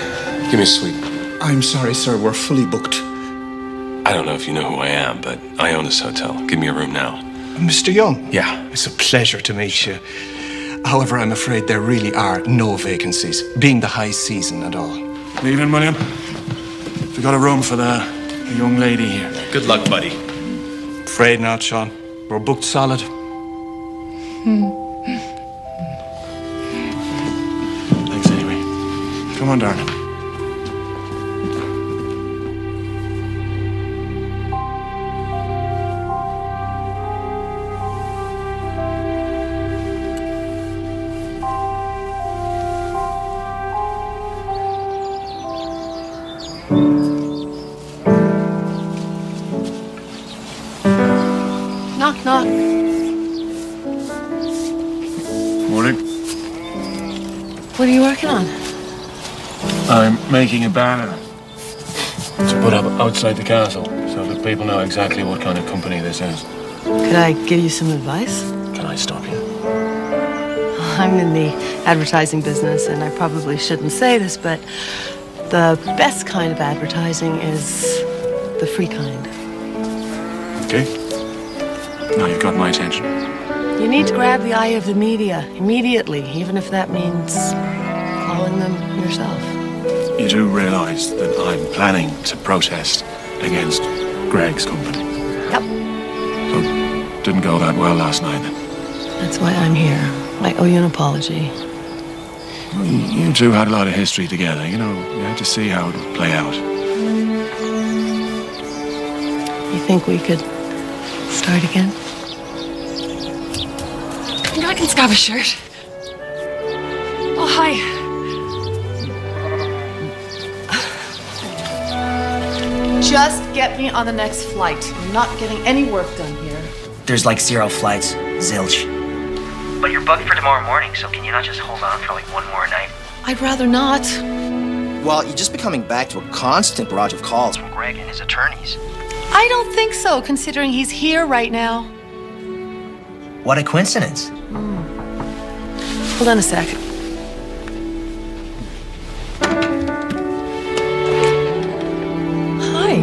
give me a sweet. I'm sorry, sir. We're fully booked. I don't know if you know who I am, but I own this hotel. Give me a room now. Mr. Young? Yeah. It's a pleasure to meet you. However, I'm afraid there really are no vacancies, being the high season and all. Leaving, William? We got a room for the young lady here. Good luck, buddy. Afraid not, Sean. We're booked solid. Thanks anyway. Come on, darling. Knock, knock. Morning. What are you working on? I'm making a banner to put up outside the castle so that people know exactly what kind of company this is. Could I give you some advice? Can I stop you? I'm in the advertising business, and I probably shouldn't say this, but the best kind of advertising is the free kind. Okay. Now you've got my attention. You need to grab the eye of the media immediately, even if that means calling them yourself. You do realize that I'm planning to protest against Greg's company. Yep. So, didn't go that well last night. That's why I'm here. I owe you an apology. Well, you two had a lot of history together. You know, you had to see how it would play out. You think we could start again? You know, I can scab a shirt. Oh, hi. Just get me on the next flight. I'm not getting any work done here. There's like 0 flights. Zilch. But you're booked for tomorrow morning, so can you not just hold on for like one more night? I'd rather not. Well, you'd just be coming back to a constant barrage of calls From Greg and his attorneys. I don't think so, considering he's here right now. What a coincidence. Hold on a sec. Hi.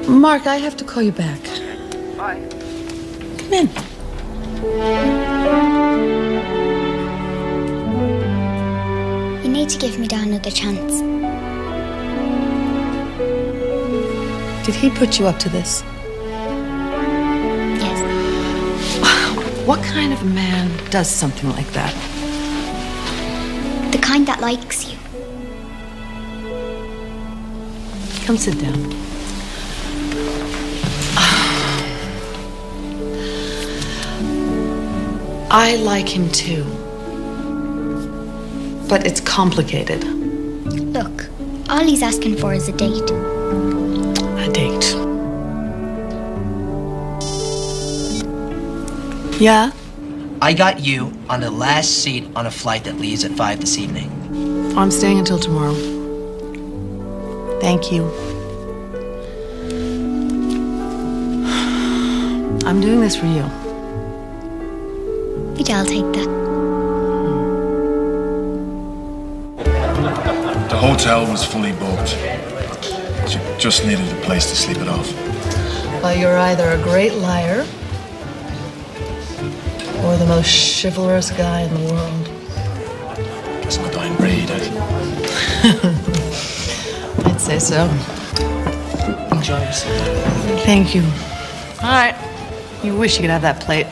Mark, I have to call you back. Bye. Come in. You need to give me Dan another chance. Did he put you up to this? Yes. What kind of a man does something like that? The kind that likes you. Come sit down. I like him too. But it's complicated. Look, all he's asking for is a date. A date. Yeah? I got you on the last seat on a flight that leaves at 5 this evening. I'm staying until tomorrow. Thank you. I'm doing this for you. I'll take that. The hotel was fully booked. She just needed a place to sleep it off. Well, you're either a great liar or the most chivalrous guy in the world. Guess I'm a dying breed. I'd say so. Enjoy yourself. Thank you. All right. You wish you could have that plate.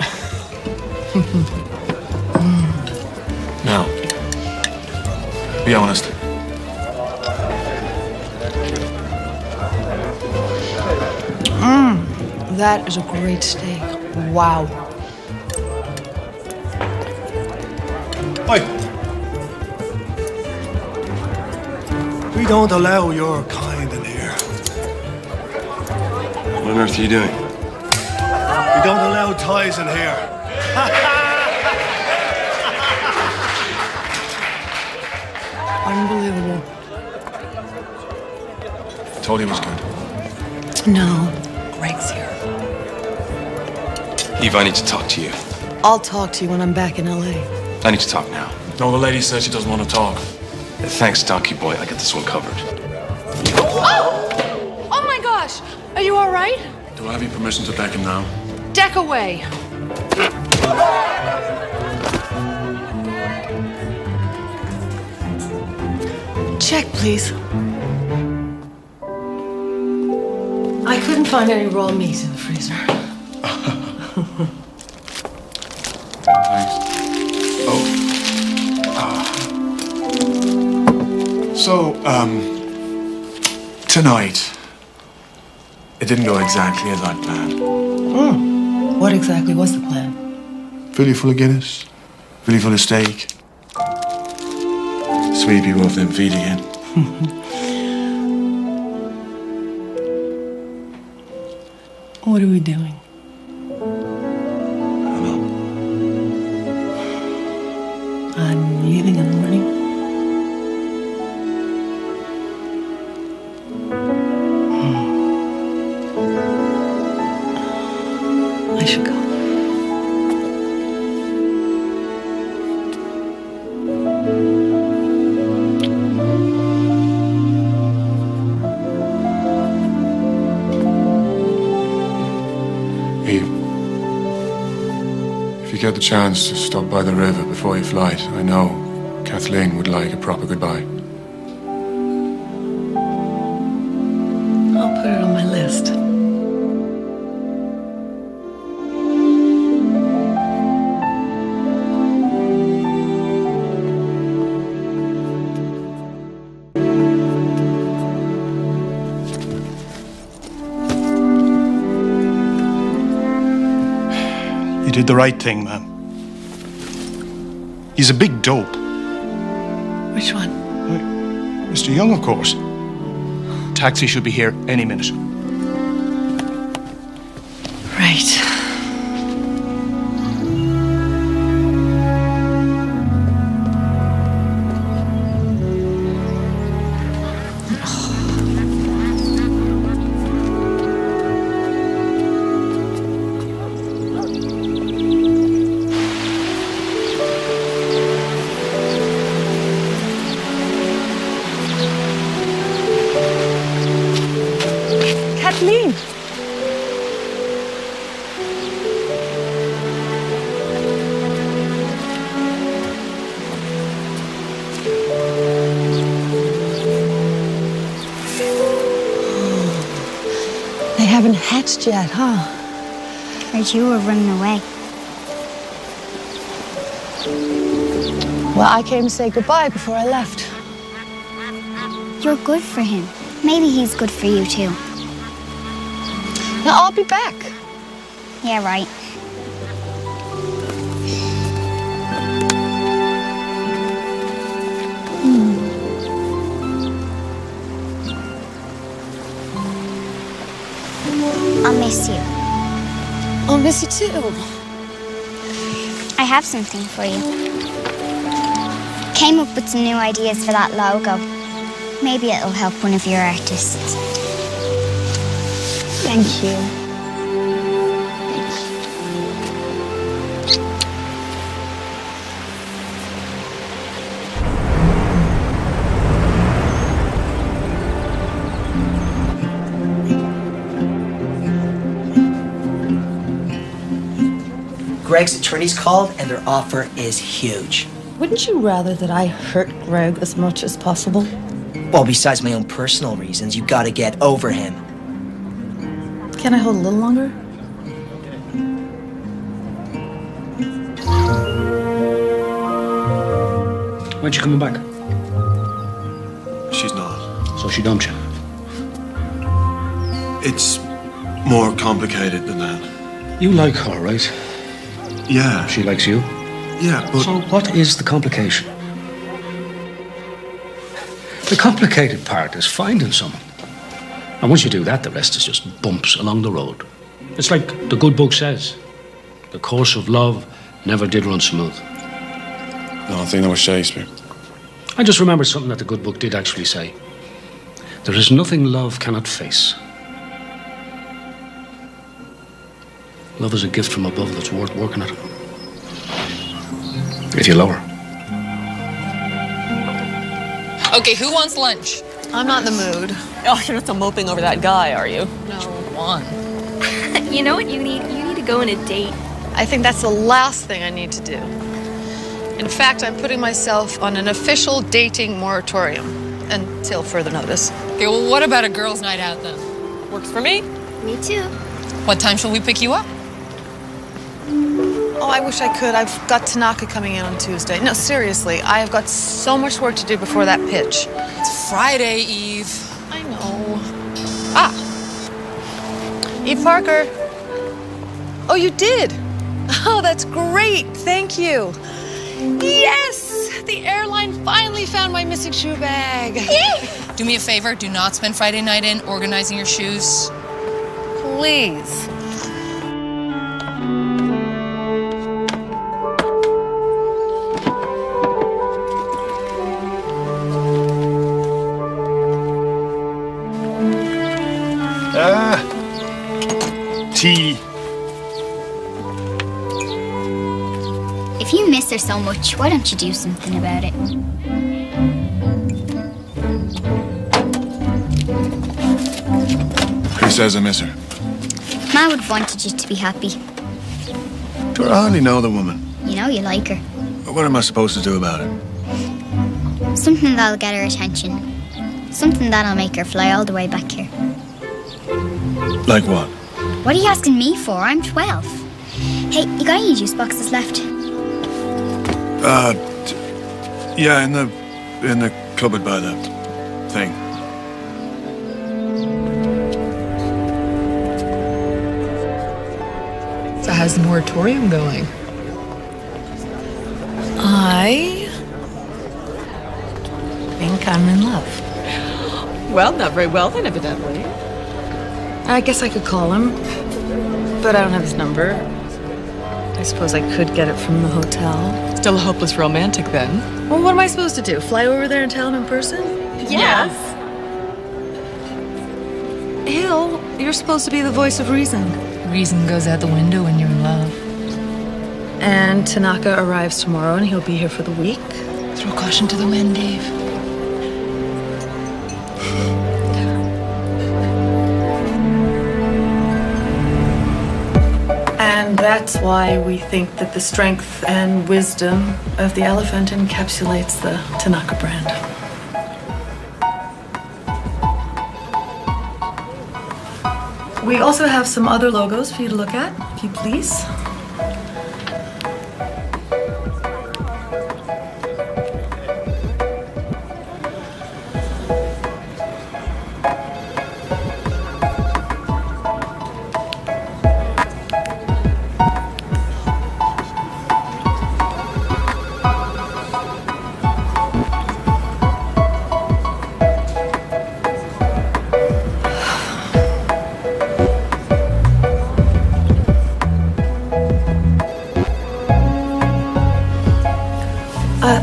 Now, be honest. That is a great steak. Wow. Oi. We don't allow your kind in here. What on earth are you doing? We don't allow ties in here. Unbelievable. Told you it was good. No, Greg's here. Eve, I need to talk to you. I'll talk to you when I'm back in LA. I need to talk now. No, the lady said she doesn't want to talk. Thanks, Donkey Boy. I got this one covered. Oh! Oh my gosh! Are you all right? Do I have your permission to beckon now? Deck away. Check, please. I couldn't find any raw meat in the freezer. Thanks. Oh. So, tonight, it didn't go exactly as I planned. What exactly was the plan? Fill you full of Guinness, fill you full of steak, sweep you off them feet again. What are we doing? I'm leaving in the morning. I should go. Eve, if you get the chance to stop by the river before your flight, I know Kathleen would like a proper goodbye. I'll put it on my list. You did the right thing, ma'am. He's a big dope. Which one? Mr. Young, of course. Taxi should be here any minute. Right. Kathleen! They haven't hatched yet, huh? Heard you were running away. Well, I came to say goodbye before I left. You're good for him. Maybe he's good for you too. Now, I'll be back. Yeah, right. I'll miss you. I'll miss you too. I have something for you. Came up with some new ideas for that logo. Maybe it'll help one of your artists. Thank you. Greg's attorney's called, and their offer is huge. Wouldn't you rather that I hurt Greg as much as possible? Well, besides my own personal reasons, you gotta get over him. Can I hold a little longer? When's she coming back? She's not. So she dumped you? It's more complicated than that. You like her, right? Yeah. She likes you? Yeah, but... So what is the complication? The complicated part is finding someone. And once you do that, the rest is just bumps along the road. It's like the good book says. The course of love never did run smooth. No, I think that was Shakespeare. I just remembered something that the good book did actually say. There is nothing love cannot face. Love is a gift from above that's worth working at. If you love her. Okay, who wants lunch? I'm not in the mood. Oh, you're not so moping over that guy, are you? No. One. You know what you need? You need to go on a date. I think that's the last thing I need to do. In fact, I'm putting myself on an official dating moratorium until further notice. Okay, well, what about a girls' night out then? Works for me. Me too. What time shall we pick you up? Oh, I wish I could. I've got Tanaka coming in on Tuesday. No, seriously, I have got so much work to do before that pitch. It's Friday, Eve. I know. Ah. Eve Parker. Oh, you did? Oh, that's great. Thank you. Yes! The airline finally found my missing shoe bag. Do me a favor, do not spend Friday night in organizing your shoes. Please. Tea. If you miss her so much, why don't you do something about it? Who says I miss her? Ma would have wanted you to be happy. Do I hardly know the woman? You know you like her. What am I supposed to do about it? Something that'll get her attention. Something that'll make her fly all the way back here. Like what? What are you asking me for? I'm 12. Hey, you got any juice boxes left? Yeah, in the cupboard by the thing. So how's the moratorium going? I think I'm in love. Well, not very well then, evidently. I guess I could call him, but I don't have his number. I suppose I could get it from the hotel. Still a hopeless romantic then. Well, what am I supposed to do? Fly over there and tell him in person? Yes. Hill, you're supposed to be the voice of reason. Reason goes out the window when you're in love. And Tanaka arrives tomorrow and he'll be here for the week. Throw caution to the wind, Dave. And that's why we think that the strength and wisdom of the elephant encapsulates the Tanaka brand. We also have some other logos for you to look at, if you please.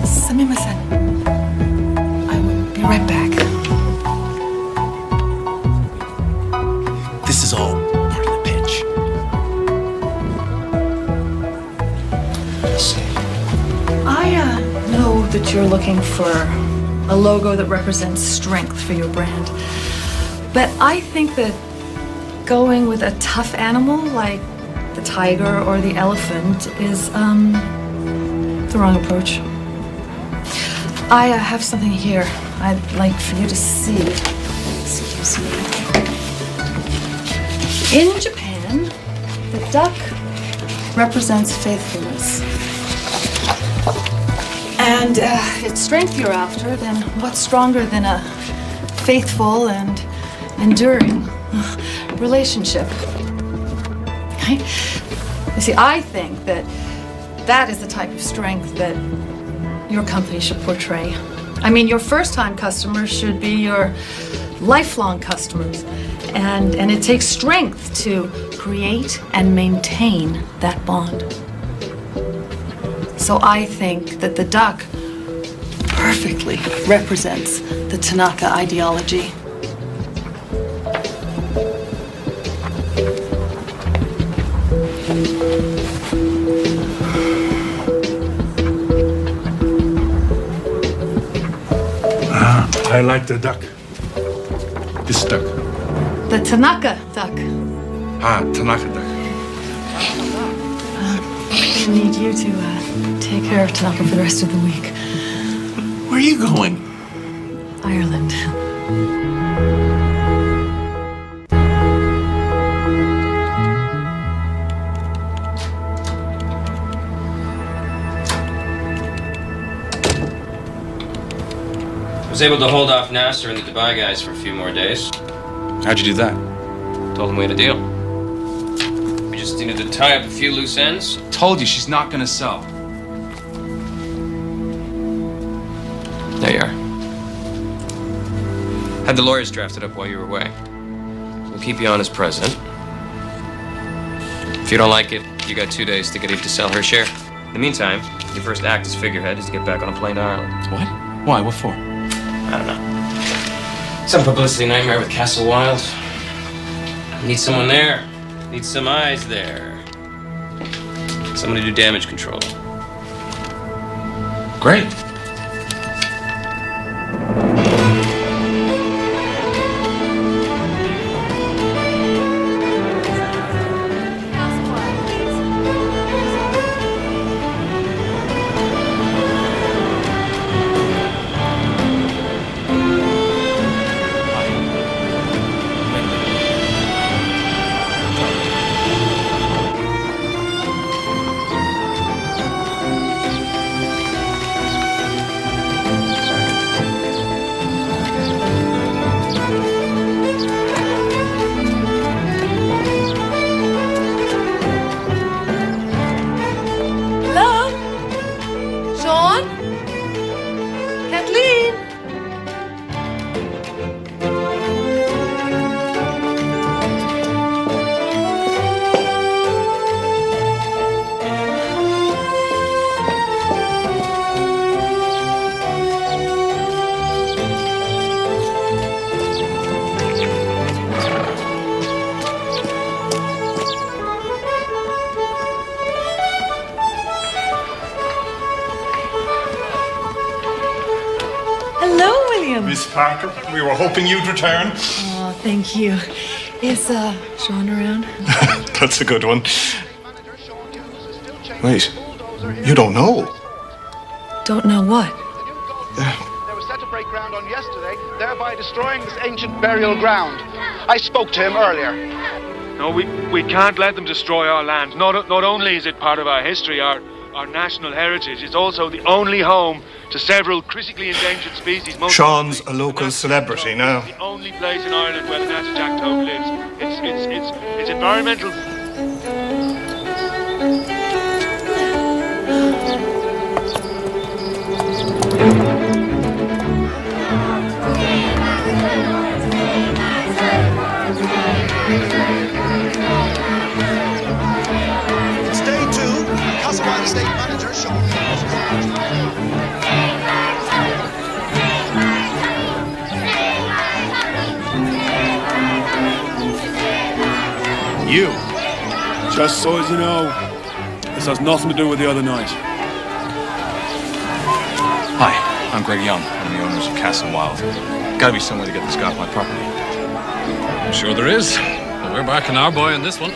Sumimasen. I will be right back. This is all part of the pitch. I know that you're looking for a logo that represents strength for your brand. But I think that going with a tough animal like the tiger or the elephant is the wrong approach. I have something here I'd like for you to see. Excuse me. In Japan, the duck represents faithfulness. And it's strength you're after, then what's stronger than a faithful and enduring relationship? Right? You see, I think that that is the type of strength that your company should portray. I mean, your first-time customers should be your lifelong customers. And it takes strength to create and maintain that bond. So I think that the duck perfectly represents the Tanaka ideology. I like the duck. This duck. The Tanaka duck. Tanaka duck. I need you to take care of Tanaka for the rest of the week. Where are you going? Ireland. I was able to hold off Nasser and the Dubai guys for a few more days. How'd you do that? Told them we had a deal. We just needed to tie up a few loose ends. Told you she's not gonna sell. There you are. Had the lawyers drafted up while you were away. We'll keep you on as president. If you don't like it, you got 2 days to get Eve to sell her share. In the meantime, your first act as figurehead is to get back on a plane to Ireland. What? Why? What for? I don't know. Some publicity nightmare with Castle Wild. Need someone there. Need some eyes there. Someone to do damage control. Great. Miss Parker. We were hoping you'd return. Oh, thank you. Is Sean around? That's a good one. Wait, you don't know? Don't know what? They were set to break ground on yesterday, thereby destroying this ancient burial ground. I spoke to him earlier. No, we can't let them destroy our land. Not only is it part of our history, our national heritage, it's also the only home to several critically endangered species. Sean's a local celebrity now. The only place in Ireland where the natterjack toad lives. It's environmental. Stay tuned. Castlewine Estate Manager Sean. You, just so as you know, this has nothing to do with the other night. Hi, I'm Greg Young. I'm the owners of Castle Wild. Gotta be some way to get this guy off my property. I'm sure there is. But we're backing our boy on this one.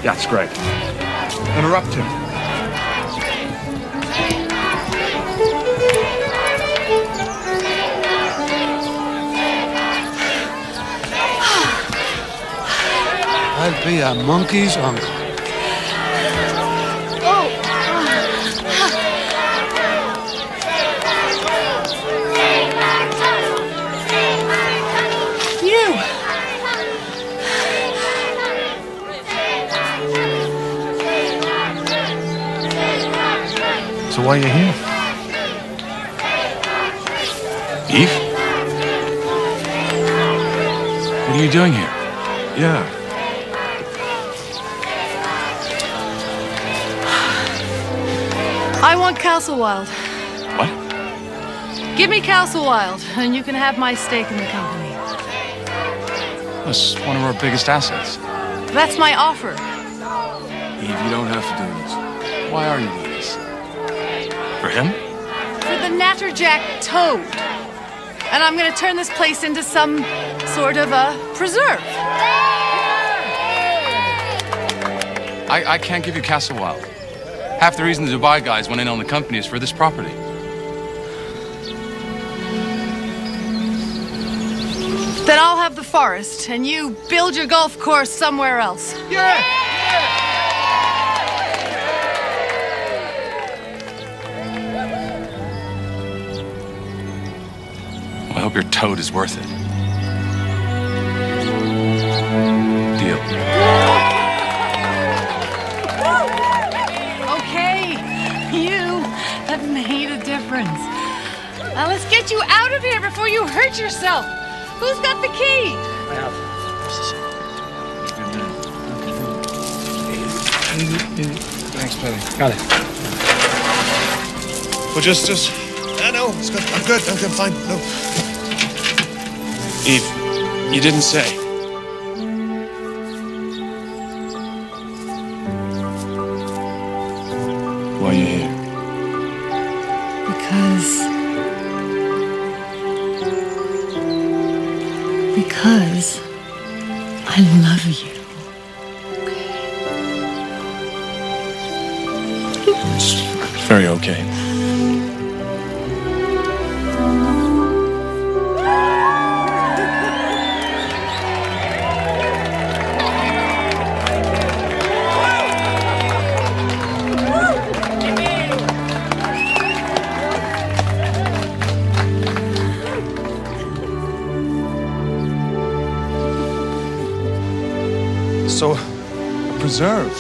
That's great. Interrupt him. I'll be a monkey's uncle. So why are you here? Eve? What are you doing here? Yeah. I want Castle Wild. What? Give me Castle Wild, and you can have my stake in the company. That's one of our biggest assets. That's my offer. Eve, you don't have to do this. Why are you doing this? For him? For the natterjack toad. And I'm going to turn this place into some sort of a preserve. I can't give you Castle Wild. Half the reason the Dubai guys went in on the company is for this property. Then I'll have the forest, and you build your golf course somewhere else. Yeah! Well, I hope your toad is worth it. Deal. Okay, you have made a difference. Now let's get you out of here before you hurt yourself. Who's got the key? I have. Thanks, Billy. Got it. Well, just... no, it's good. I'm good. I'm fine. No. Eve, you didn't say. Why are you here? Because I love you. It's very okay. So, a preserve.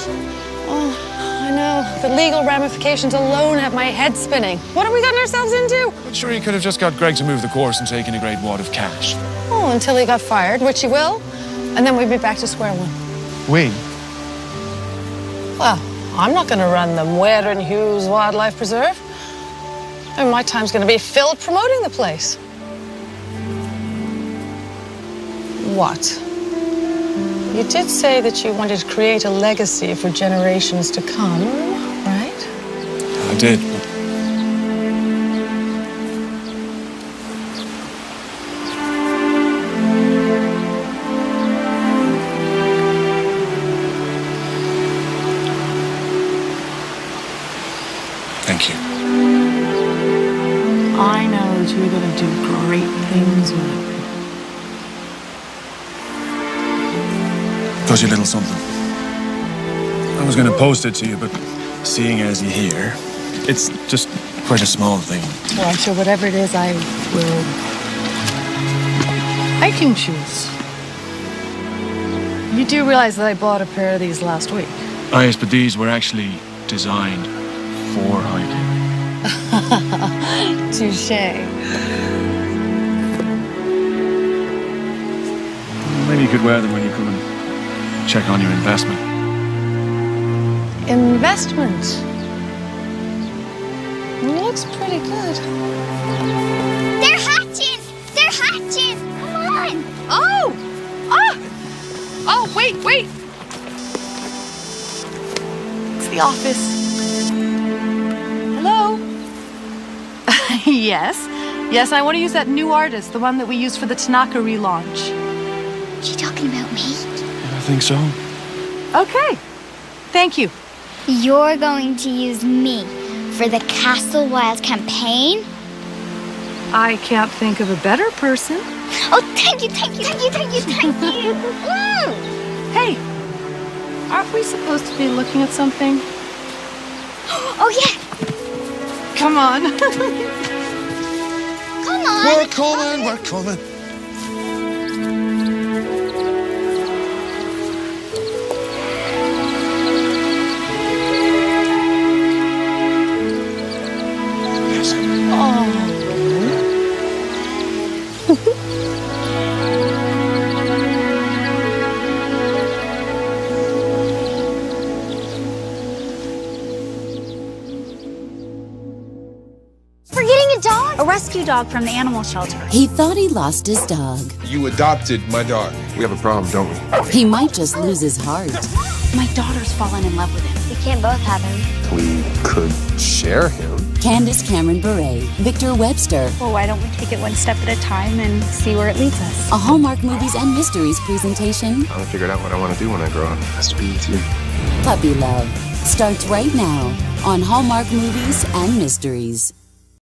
Oh, I know. The legal ramifications alone have my head spinning. What have we gotten ourselves into? But sure, you could have just got Greg to move the course and taken a great wad of cash. Oh, until he got fired, which he will. And then we'd be back to square one. We? Well, I'm not going to run the Ware and Hughes Wildlife Preserve. And my time's going to be filled promoting the place. What? You did say that you wanted to create a legacy for generations to come, right? I did. Thank you. I know that you're going to do great things with it. Got you a little something. I was going to post it to you, but seeing as you're here, it's just quite a small thing. Well, I'm sure whatever it is, I will. Hiking shoes. You do realize that I bought a pair of these last week? Ah, yes, but these were actually designed for hiking. Touché. Maybe you could wear them when you come and check on your investment. Investment. Looks pretty good. They're hatching! They're hatching! Come on! Oh! Ah! Oh, wait! It's the office. Hello? Yes, I want to use that new artist, the one that we used for the Tanaka relaunch. You talking about me? I think so. Okay. Thank you. You're going to use me for the Castle Wild campaign? I can't think of a better person. Oh, thank you. Woo! Hey, aren't we supposed to be looking at something? Oh, yeah. Come on. Come on. We're coming. A rescue dog from the animal shelter. He thought he lost his dog. You adopted my dog. We have a problem, don't we? He might just lose his heart. My daughter's fallen in love with him. We can't both have him. We could share him. Candace Cameron Bure, Victor Webster. Well, why don't we take it one step at a time and see where it leads us? A Hallmark Movies and Mysteries presentation. I haven't figured out what I want to do when I grow up. It has to be with you. Puppy Love starts right now on Hallmark Movies and Mysteries.